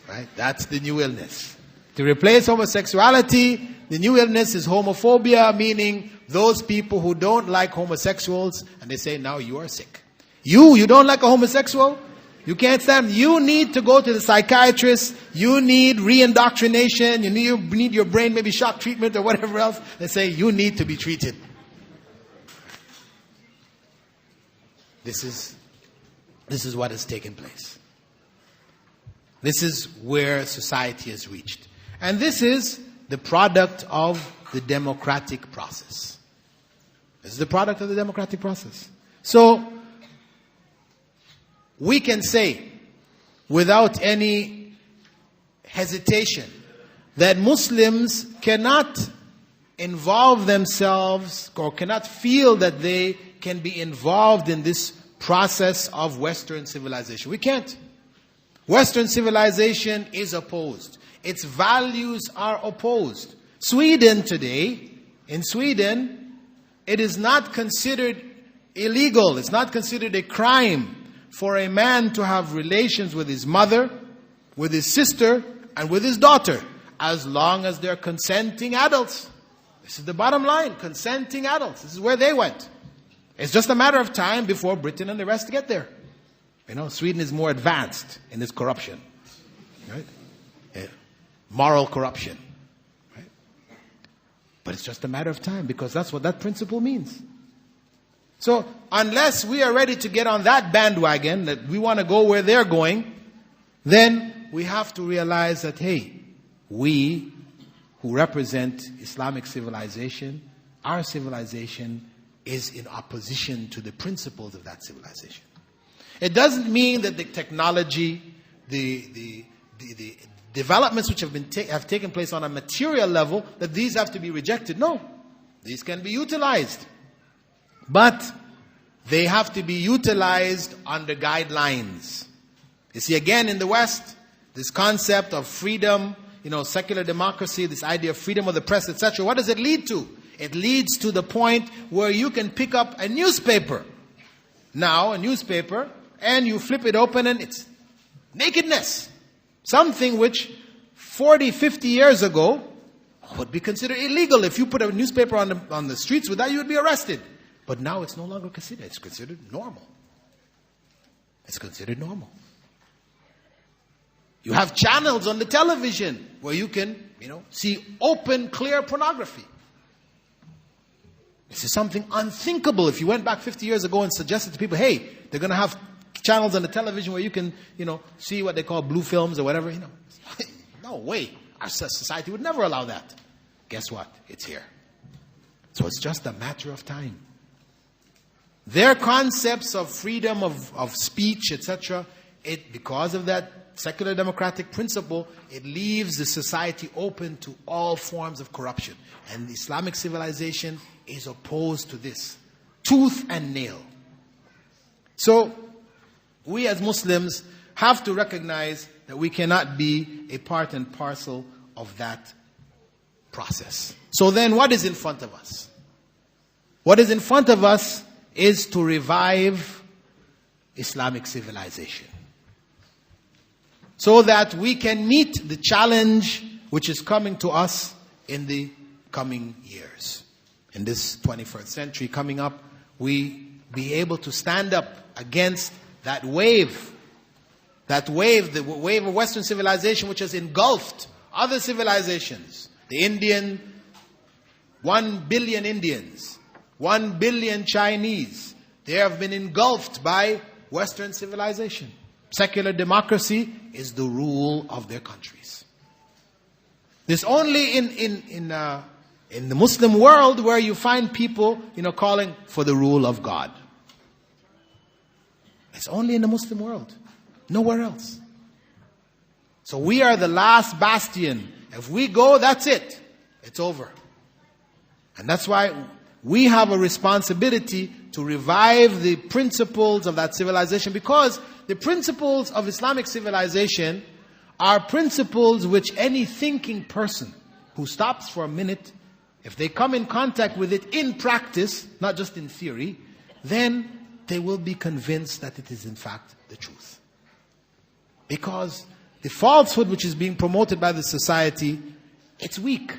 Right? That's the new illness. To replace homosexuality, the new illness is homophobia, meaning those people who don't like homosexuals, and they say, now you are sick. You don't like a homosexual? You can't stand. You need to go to the psychiatrist. You need re-indoctrination. You need your brain, maybe shock treatment or whatever else. They say, you need to be treated. This is what has taken place. This is where society has reached. And this is the product of the democratic process. This is the product of the democratic process. So, we can say, without any hesitation, that Muslims cannot involve themselves or cannot feel that they can be involved in this process of Western civilization. We can't. Western civilization is opposed. Its values are opposed. Sweden today, in Sweden, it is not considered illegal. It's not considered a crime for a man to have relations with his mother, with his sister, and with his daughter, as long as they're consenting adults. This is the bottom line, consenting adults. This is where they went. It's just a matter of time before Britain and the rest get there. Sweden is more advanced in its corruption. Right? Moral corruption. Right? But it's just a matter of time, because that's what that principle means. So, unless we are ready to get on that bandwagon, that we want to go where they're going, then we have to realize that, hey, we who represent Islamic civilization, our civilization is in opposition to the principles of that civilization. It doesn't mean that the technology, the developments which have taken place on a material level, that these have to be rejected. No, these can be utilized. But they have to be utilized under guidelines. You see, again, in the West, this concept of freedom, secular democracy, this idea of freedom of the press, etc., what does it lead to? It leads to the point where you can pick up a newspaper. Now, a newspaper, and you flip it open and it's nakedness. Something which 40, 50 years ago would be considered illegal. If you put a newspaper on the streets with that, you would be arrested. But now it's no longer considered. It's considered normal. It's considered normal. You have channels on the television where you can, see open, clear pornography. This is something unthinkable. If you went back 50 years ago and suggested to people, hey, they're going to have channels on the television where you can, see what they call blue films or whatever, no way. Our society would never allow that. Guess what? It's here. So it's just a matter of time. Their concepts of freedom of speech, etc., because of that secular democratic principle, it leaves the society open to all forms of corruption. And the Islamic civilization is opposed to this, tooth and nail. So, we as Muslims, have to recognize that we cannot be a part and parcel of that process. So then what is in front of us? What is in front of us is to revive Islamic civilization, so that we can meet the challenge which is coming to us in the coming years. In this 21st century coming up, we be able to stand up against that wave, the wave of Western civilization which has engulfed other civilizations. The Indian, 1 billion Indians, 1 billion Chinese, they have been engulfed by Western civilization. Secular democracy is the rule of their countries. There's only in the Muslim world where you find people, calling for the rule of God. It's only in the Muslim world, nowhere else. So we are the last bastion. If we go, that's it. It's over. And that's why we have a responsibility to revive the principles of that civilization, because the principles of Islamic civilization are principles which any thinking person who stops for a minute, if they come in contact with it in practice, not just in theory, then they will be convinced that it is in fact the truth. Because the falsehood which is being promoted by the society, it's weak.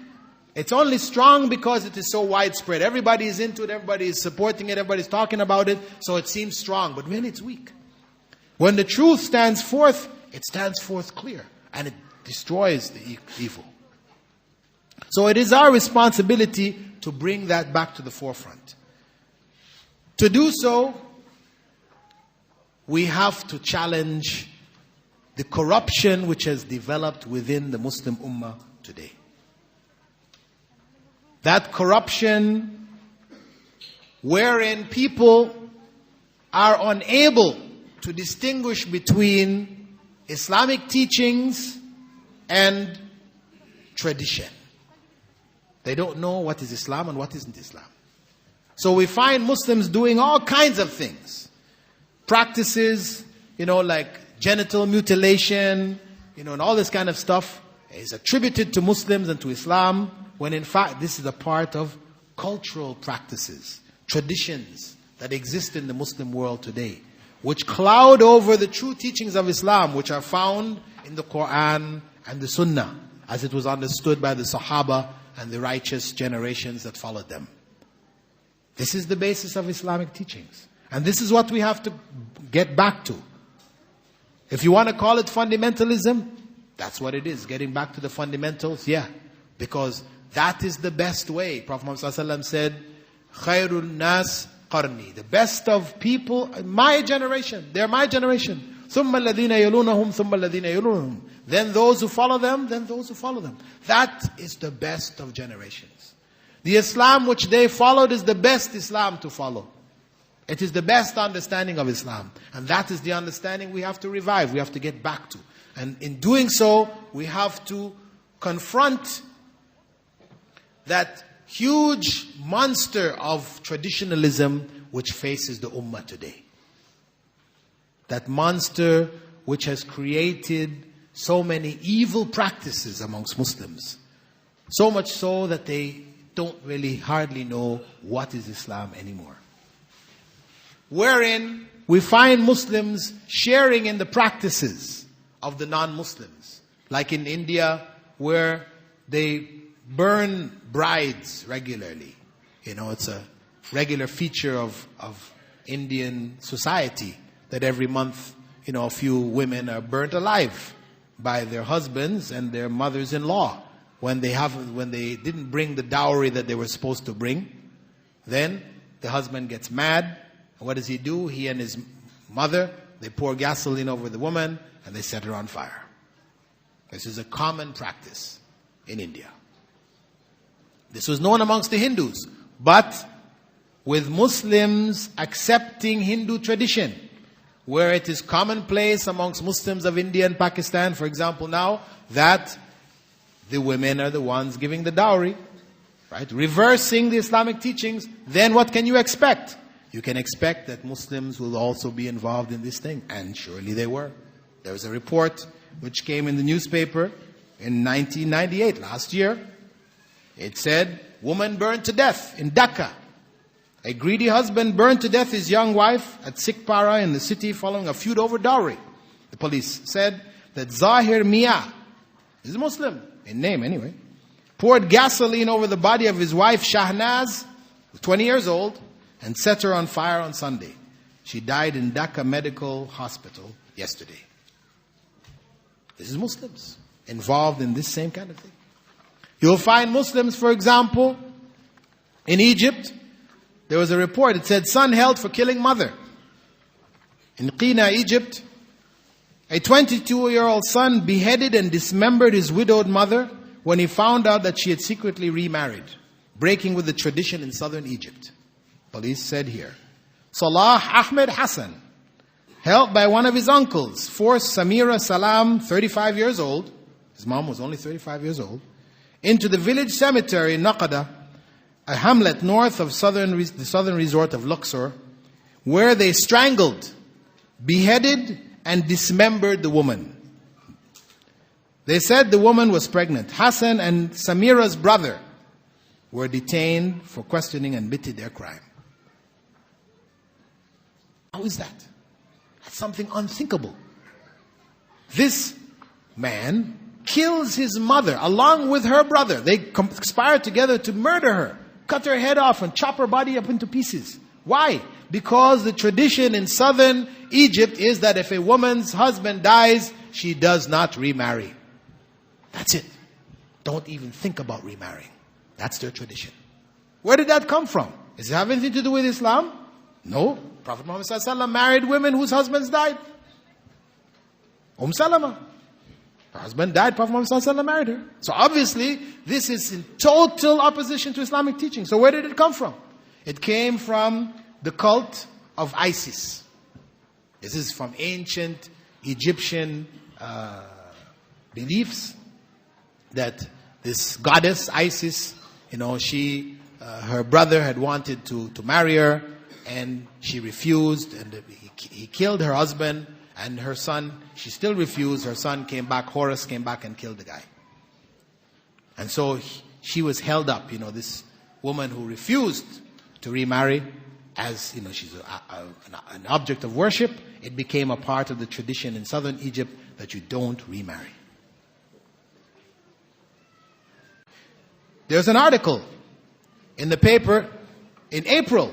It's only strong because it is so widespread. Everybody is into it, everybody is supporting it, everybody is talking about it, so it seems strong, but really it's weak. When the truth stands forth, it stands forth clear, and it destroys the evil. So it is our responsibility to bring that back to the forefront. To do so, we have to challenge the corruption which has developed within the Muslim Ummah today. That corruption wherein people are unable to distinguish between Islamic teachings and tradition. They don't know what is Islam and what isn't Islam. So we find Muslims doing all kinds of things. Practices, like genital mutilation, and all this kind of stuff is attributed to Muslims and to Islam, when in fact this is a part of cultural practices, traditions that exist in the Muslim world today, which cloud over the true teachings of Islam, which are found in the Quran and the Sunnah, as it was understood by the Sahaba and the righteous generations that followed them. This is the basis of Islamic teachings. And this is what we have to get back to. If you want to call it fundamentalism, that's what it is. Getting back to the fundamentals, yeah. Because that is the best way. Prophet Muhammad ﷺ said, Khairul Nas Qarni. The best of people, my generation. They're my generation. ثُمَّ الَّذِينَ يَلُونَهُمْ ثُمَّ الَّذِينَ يَلُونَهُمْ. Then those who follow them, then those who follow them. That is the best of generations. The Islam which they followed is the best Islam to follow. It is the best understanding of Islam. And that is the understanding we have to revive, we have to get back to. And in doing so, we have to confront that huge monster of traditionalism which faces the Ummah today. That monster which has created so many evil practices amongst Muslims. So much so that they don't really hardly know what is Islam anymore. Wherein we find Muslims sharing in the practices of the non-Muslims. Like in India, where they burn brides regularly. It's a regular feature of Indian society that every month, a few women are burnt alive by their husbands and their mothers-in-law when they didn't bring the dowry that they were supposed to bring. Then the husband gets mad. And what does he do? He and his mother, they pour gasoline over the woman and they set her on fire. This is a common practice in India. This was known amongst the Hindus, but with Muslims accepting Hindu tradition, where it is commonplace amongst Muslims of India and Pakistan, for example, now, that the women are the ones giving the dowry, right? Reversing the Islamic teachings, then what can you expect? You can expect that Muslims will also be involved in this thing, and surely they were. There was a report which came in the newspaper in 1998, last year. It said, woman burned to death in Dhaka. A greedy husband burned to death his young wife at Sikpara in the city following a feud over dowry. The police said that Zahir Mia, he's a Muslim, in name anyway, poured gasoline over the body of his wife Shahnaz, 20 years old, and set her on fire on Sunday. She died in Dhaka Medical Hospital yesterday. This is Muslims involved in this same kind of thing. You'll find Muslims, for example, in Egypt. There was a report, it said, son held for killing mother. In Qina, Egypt, a 22-year-old son beheaded and dismembered his widowed mother when he found out that she had secretly remarried, breaking with the tradition in southern Egypt. Police said here, Salah Ahmed Hassan, helped by one of his uncles, forced Samira Salam, 35 years old, his mom was only 35 years old, into the village cemetery in Naqada, a hamlet north of the southern resort of Luxor, where they strangled, beheaded, and dismembered the woman. They said the woman was pregnant. Hassan and Samira's brother were detained for questioning and admitted their crime. How is that? That's something unthinkable. This man kills his mother along with her brother. They conspired together to murder her, cut her head off and chop her body up into pieces. Why? Because the tradition in southern Egypt is that if a woman's husband dies, she does not remarry. That's it. Don't even think about remarrying. That's their tradition. Where did that come from? Does it have anything to do with Islam? No. Prophet Muhammad ﷺ married women whose husbands died. Salama. Her husband died, Prophet Muhammad ﷺ married her. So obviously, this is in total opposition to Islamic teaching. So where did it come from? It came from the cult of Isis. This is from ancient Egyptian beliefs that this goddess Isis, her brother had wanted to marry her, and she refused, and he killed her husband and her son. She still refused. Her son came back, Horus came back and killed the guy. And so she was held up, this woman who refused to remarry, as she's an object of worship. It became a part of the tradition in southern Egypt that you don't remarry. There's an article in the paper in April,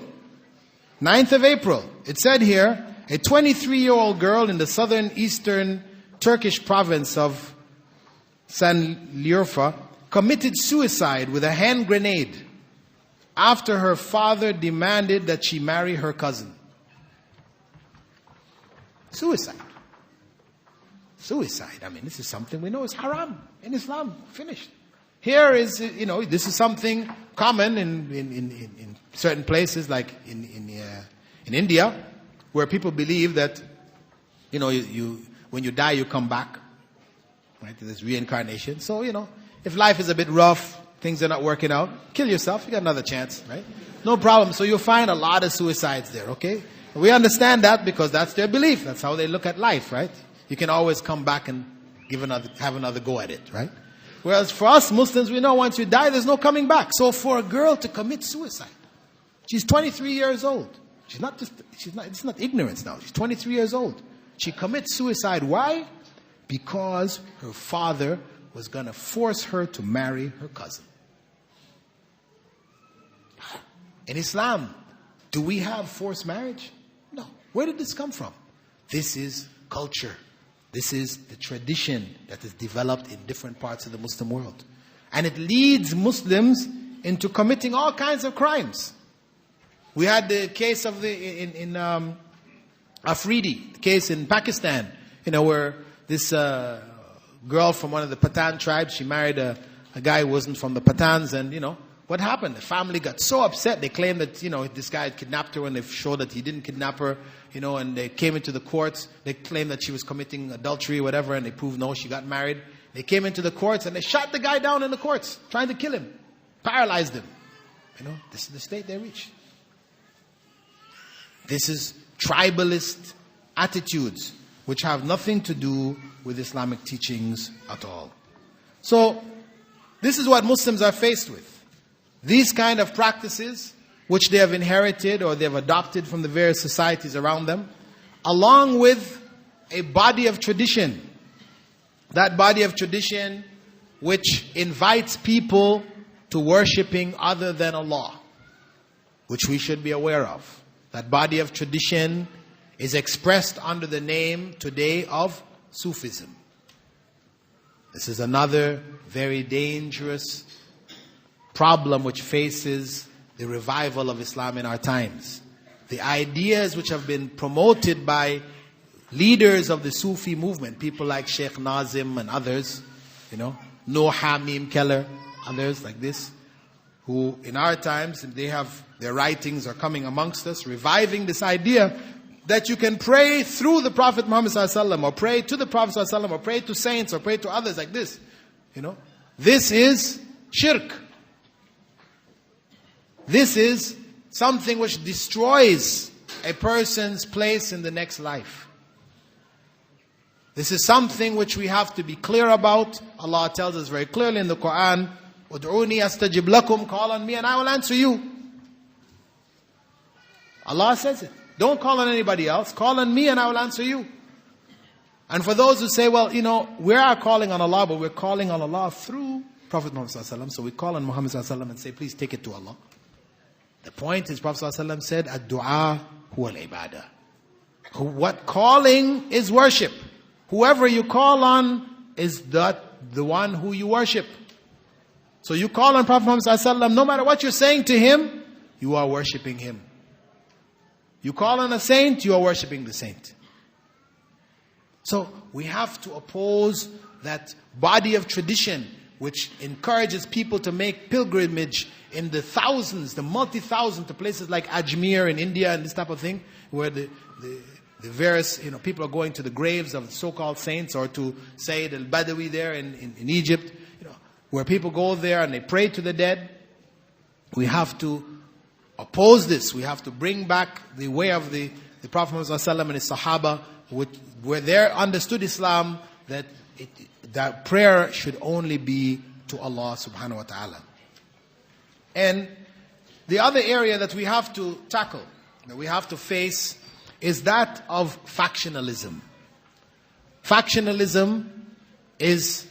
9th of April. It said here, a 23-year-old girl in the southern eastern Turkish province of Sanliurfa committed suicide with a hand grenade after her father demanded that she marry her cousin. Suicide. Suicide. I mean, this is something we know is haram in Islam. Finished. Here is, this is something common in certain places, like in India, where people believe that, when you die, you come back. Right? There's reincarnation. So, if life is a bit rough, things are not working out, kill yourself. You got another chance, right? No problem. So you'll find a lot of suicides there, okay? We understand that because that's their belief. That's how they look at life, right? You can always come back and have another go at it, right? Whereas for us Muslims, we know once you die, there's no coming back. So for a girl to commit suicide, she's 23 years old. It's not ignorance now. She's 23 years old. She commits suicide. Why? Because her father was going to force her to marry her cousin. In Islam, do we have forced marriage? No. Where did this come from? This is culture. This is the tradition that is developed in different parts of the Muslim world. And it leads Muslims into committing all kinds of crimes. We had the case of in Afridi, the case in Pakistan, where this girl from one of the Pathan tribes, she married a guy who wasn't from the Pathans, and what happened? The family got so upset. They claimed that this guy had kidnapped her when they showed that he didn't kidnap her. And they came into the courts. They claimed that she was committing adultery or whatever, and they proved no, she got married. They came into the courts and they shot the guy down in the courts, trying to kill him, paralyzed him. This is the state they reached. This is tribalist attitudes. which have nothing to do with Islamic teachings at all. So, this is what Muslims are faced with. These kind of practices, which they have inherited or they have adopted from the various societies around them, along with a body of tradition. That body of tradition which invites people to worshipping other than Allah, which we should be aware of. That body of tradition is expressed under the name today of Sufism. This is another very dangerous problem which faces the revival of Islam in our times. The ideas which have been promoted by leaders of the Sufi movement, people like Sheikh Nazim and others, Noor Hamim Keller, others like this, who in our times, their writings are coming amongst us, reviving this idea that you can pray through the Prophet Muhammad ﷺ, or pray to the Prophet ﷺ, or pray to saints, or pray to others like this. This is shirk. This is something which destroys a person's place in the next life. This is something which we have to be clear about. Allah tells us very clearly in the Quran, "Ud'uni astajib lakum," call on me and I will answer you. Allah says it. Don't call on anybody else. Call on me and I will answer you. And for those who say, well, we are calling on Allah, but we're calling on Allah through Prophet Muhammad ﷺ. So we call on Muhammad ﷺ and say, please take it to Allah. The point is, Prophet ﷺ said, "Ad-du'a huwa al-ibadah." What calling is worship. Whoever you call on is the one who you worship. So you call on Prophet Muhammad ﷺ, no matter what you're saying to him, you are worshipping him. You call on a saint, you are worshipping the saint. So we have to oppose that body of tradition which encourages people to make pilgrimage in the thousands, the multi-thousand, to places like Ajmer in India and this type of thing, where the various people are going to the graves of so-called saints, or to Sayyid al-Badawi there in Egypt, where people go there and they pray to the dead. We have to oppose this. We have to bring back the way of the Prophet Muhammad ﷺ and his Sahaba, where they understood Islam, that prayer should only be to Allah subhanahu wa ta'ala. And the other area that we have to tackle, that we have to face, is that of factionalism. Factionalism is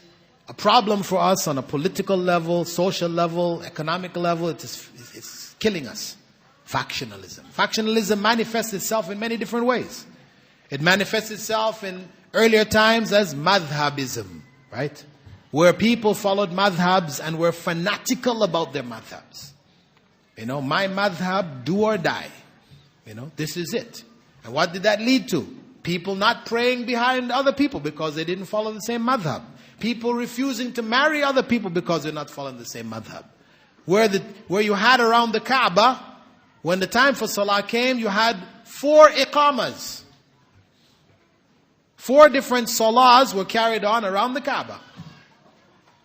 a problem for us on a political level, social level, economic level. It's killing us. Factionalism. Factionalism manifests itself in many different ways. It manifests itself in earlier times as madhabism, right? Where people followed madhabs and were fanatical about their madhabs. My madhab, do or die. This is it. And what did that lead to? People not praying behind other people because they didn't follow the same madhab. People refusing to marry other people because they're not following the same madhab. Where you had around the Kaaba, when the time for Salah came, you had 4 iqamas. 4 different salahs were carried on around the Kaaba.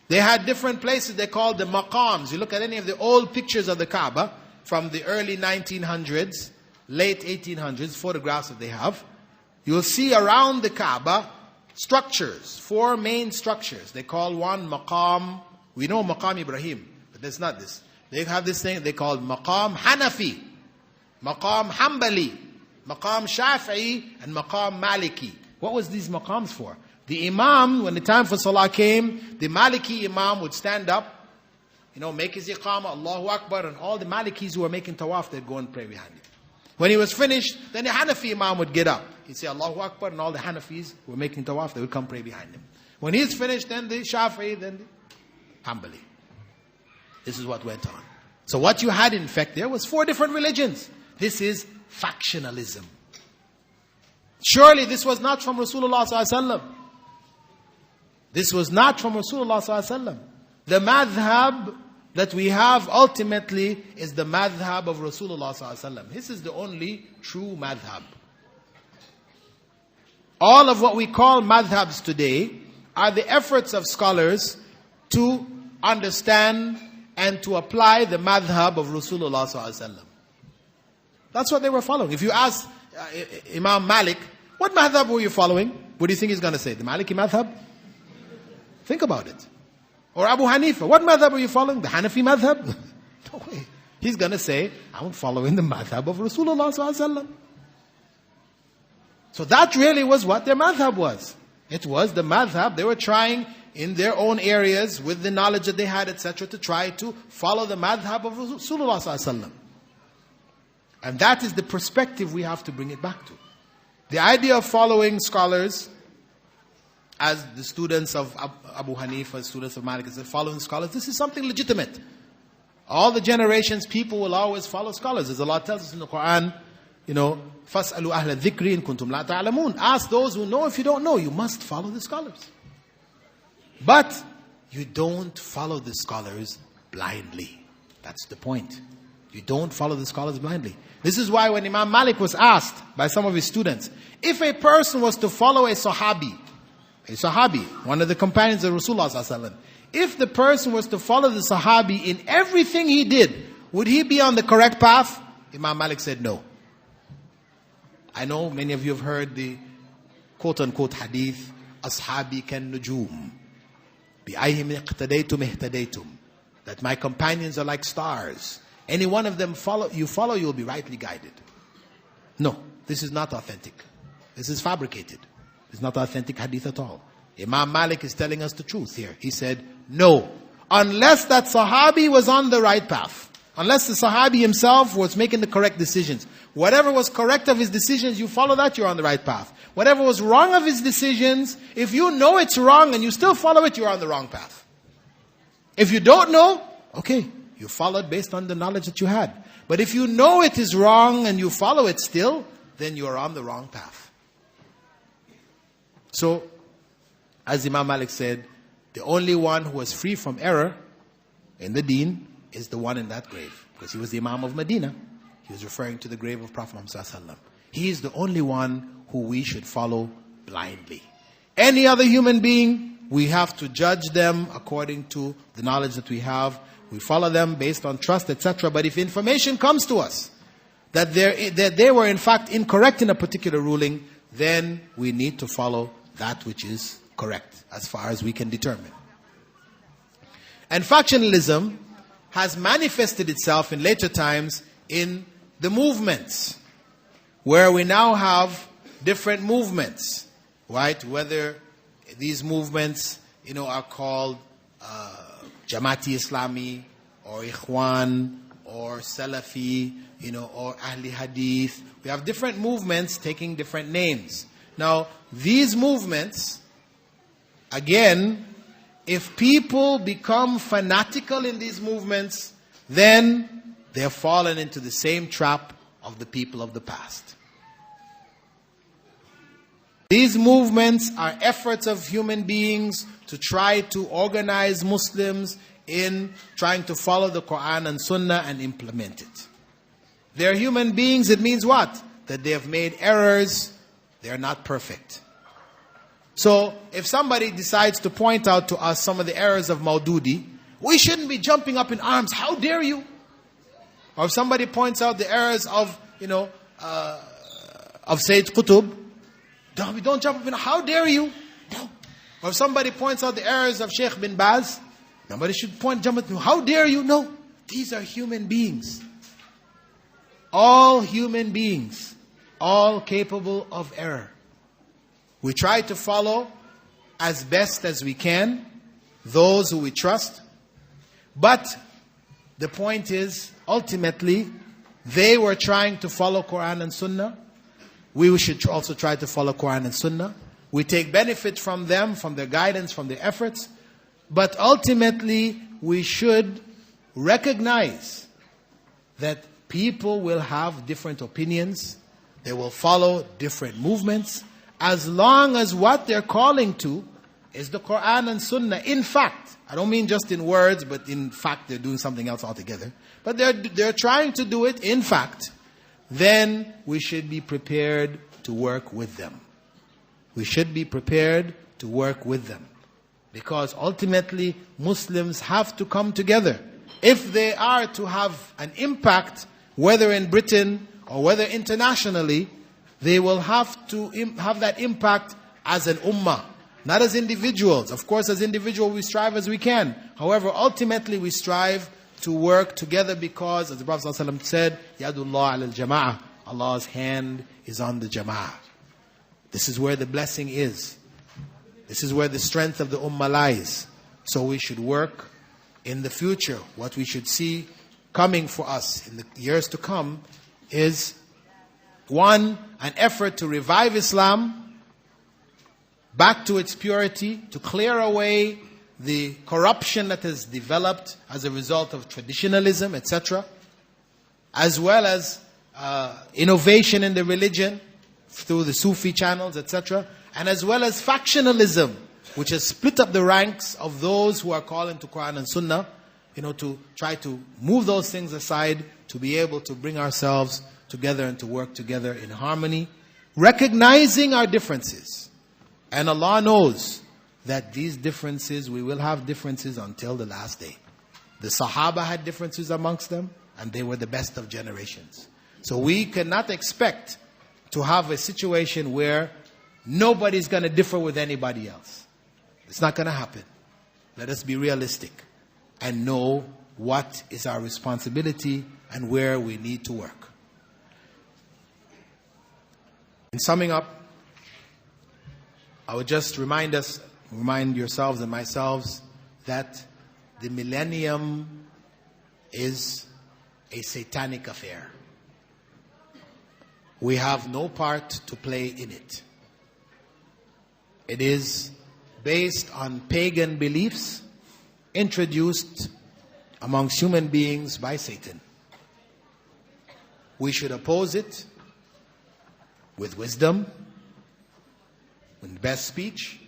They had different places they called the maqams. You look at any of the old pictures of the Kaaba from the early 1900s, late 1800s, photographs that they have, you'll see around the Kaaba structures, 4 main structures. They call one maqam, we know maqam Ibrahim, but that's not this. They have this thing they call maqam Hanafi, maqam Hanbali, maqam Shafi'i, and maqam Maliki. What was these maqams for? The Imam, when the time for Salah came, the Maliki Imam would stand up, make his iqamah, Allahu Akbar, and all the Malikis who were making tawaf, they'd go and pray behind him. When he was finished, then the Hanafi Imam would get up. He'd say Allahu Akbar, and all the Hanafis who were making tawaf, they would come pray behind him. When he's finished, then the Shafi'i, then the Hanbali. This is what went on. So what you had in fact there was 4 different religions. This is factionalism. Surely this was not from Rasulullah ﷺ. This was not from Rasulullah ﷺ. The madhab that we have ultimately is the madhab of Rasulullah ﷺ. This is the only true madhab. All of what we call madhabs today are the efforts of scholars to understand and to apply the madhab of Rasulullah ﷺ. That's what they were following. If you ask Imam Malik, What madhab were you following? What do you think he's going to say? The Maliki madhab? Think about it. Or Abu Hanifa. What madhab were you following? The Hanafi madhab? No way. He's going to say, I'm following the madhab of Rasulullah sallallahu alaihi wasallam. So that really was what their madhab was. It was the madhab. They were trying in their own areas with the knowledge that they had, etc., to try to follow the madhab of Rasulullah sallallahu alaihi wasallam. And that is the perspective we have to bring it back to. The idea of following scholars, as the students of Abu Hanifa, students of Malik, following scholars, this is something legitimate. All the generations, people will always follow scholars. As Allah tells us in the Quran, فَاسْأَلُوا أَهْلَ الذِّكْرِ إِن كُنْتُمْ لَا تَعْلَمُونَ. Ask those who know. If you don't know, you must follow the scholars. But you don't follow the scholars blindly. That's the point. You don't follow the scholars blindly. This is why when Imam Malik was asked by some of his students, if a person was to follow a sahabi, one of the companions of Rasulullah sallallahu alaihi wasallam, if the person was to follow the sahabi in everything he did, would he be on the correct path? Imam Malik said no. I know many of you have heard the quote-unquote hadith, Ashabi kan nujum, bi'ayhim iqtadaytum ihtadaytum, that my companions are like stars. Any one of them you will be rightly guided. No, this is not authentic. This is fabricated. It's not authentic hadith at all. Imam Malik is telling us the truth here. He said, no, unless that sahabi was on the right path. Unless the sahabi himself was making the correct decisions. Whatever was correct of his decisions, you follow that, you're on the right path. Whatever was wrong of his decisions, if you know it's wrong and you still follow it, you're on the wrong path. If you don't know, okay, you followed based on the knowledge that you had. But if you know it is wrong and you follow it still, then you are on the wrong path. So, as Imam Malik said, the only one who was free from error in the deen is the one in that grave. Because he was the Imam of Medina. He was referring to the grave of Prophet Muhammad sallallahu alaihi wasallam. He is the only one who we should follow blindly. Any other human being, we have to judge them according to the knowledge that we have. We follow them based on trust, etc. But if information comes to us that they were in fact incorrect in a particular ruling, then we need to follow that which is correct as far as we can determine. And factionalism has manifested itself in later times in the movements, where we now have different movements, right? Whether these movements, are called Jamati Islami, or Ikhwan, or Salafi, or Ahli Hadith. We have different movements taking different names. Now, these movements, again, if people become fanatical in these movements, then they're fallen into the same trap of the people of the past. These movements are efforts of human beings to try to organize Muslims in trying to follow the Quran and Sunnah and implement it. They're human beings. It means what? That they have made errors. They're not perfect. So, if somebody decides to point out to us some of the errors of Maududi, we shouldn't be jumping up in arms. How dare you? Or if somebody points out the errors of, of Sayyid Qutb, don't jump up in, how dare you? No. Or if somebody points out the errors of Sheikh bin Baz, nobody should jump at him. How dare you? No. These are human beings. All human beings. All capable of error. We try to follow as best as we can those who we trust. But the point is, ultimately, they were trying to follow Quran and Sunnah. We should also try to follow Quran and Sunnah. We take benefit from them, from their guidance, from their efforts. But ultimately, we should recognize that people will have different opinions. They will follow different movements. As long as what they're calling to is the Quran and Sunnah. In fact, I don't mean just in words, but in fact they're doing something else altogether. But they're trying to do it in fact. Then we should be prepared to work with them. We should be prepared to work with them. Because ultimately, Muslims have to come together. If they are to have an impact, whether in Britain or whether internationally, they will have to have that impact as an ummah, not as individuals. Of course, as individuals, we strive as we can. However, ultimately, we strive to work together because, as the Prophet ﷺ said, Yadullah al-jama'ah, Allah's hand is on the jama'ah. This is where the blessing is. This is where the strength of the ummah lies. So we should work in the future. What we should see coming for us in the years to come is, one, an effort to revive Islam back to its purity, to clear away the corruption that has developed as a result of traditionalism, etc., as well as innovation in the religion through the Sufi channels, etc., and as well as factionalism, which has split up the ranks of those who are calling to Quran and Sunnah, to try to move those things aside, to be able to bring ourselves together and to work together in harmony, recognizing our differences. And Allah knows that these differences, we will have differences until the last day. The Sahaba had differences amongst them, and they were the best of generations. So we cannot expect to have a situation where nobody's going to differ with anybody else. It's not going to happen. Let us be realistic and know what is our responsibility and where we need to work. In summing up, I would just remind yourselves and myself that the millennium is a satanic affair. We have no part to play in it. It is based on pagan beliefs introduced amongst human beings by Satan. We should oppose it with wisdom, with best speech,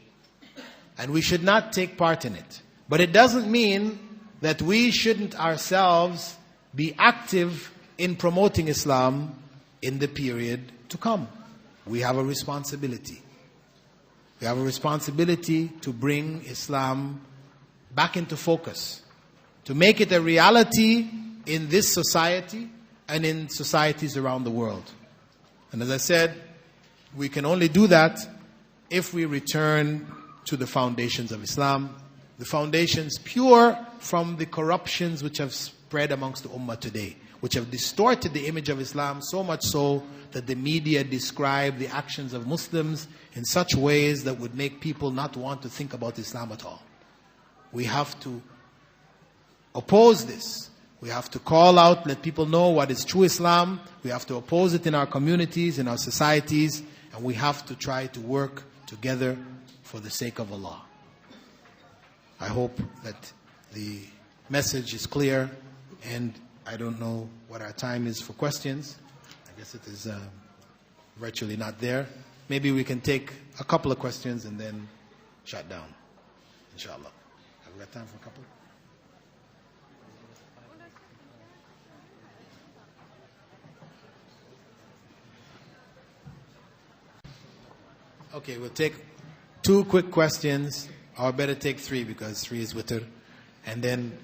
and we should not take part in it. But it doesn't mean that we shouldn't ourselves be active in promoting Islam in the period to come. We have a responsibility. We have a responsibility to bring Islam back into focus, to make it a reality in this society and in societies around the world. And as I said, we can only do that if we return to the foundations of Islam, the foundations pure from the corruptions which have spread amongst the ummah today, which have distorted the image of Islam so much so that the media describe the actions of Muslims in such ways that would make people not want to think about Islam at all. We have to oppose this. We have to call out, let people know what is true Islam. We have to oppose it in our communities, in our societies, and we have to try to work together for the sake of Allah. I hope that the message is clear, and I don't know what our time is for questions. I guess it is virtually not there. Maybe we can take a couple of questions and then shut down, inshallah. Have we got time for a couple? Okay, we'll take 2 quick questions, or better take 3 because 3 is witr, and then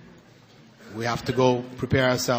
we have to go prepare ourselves.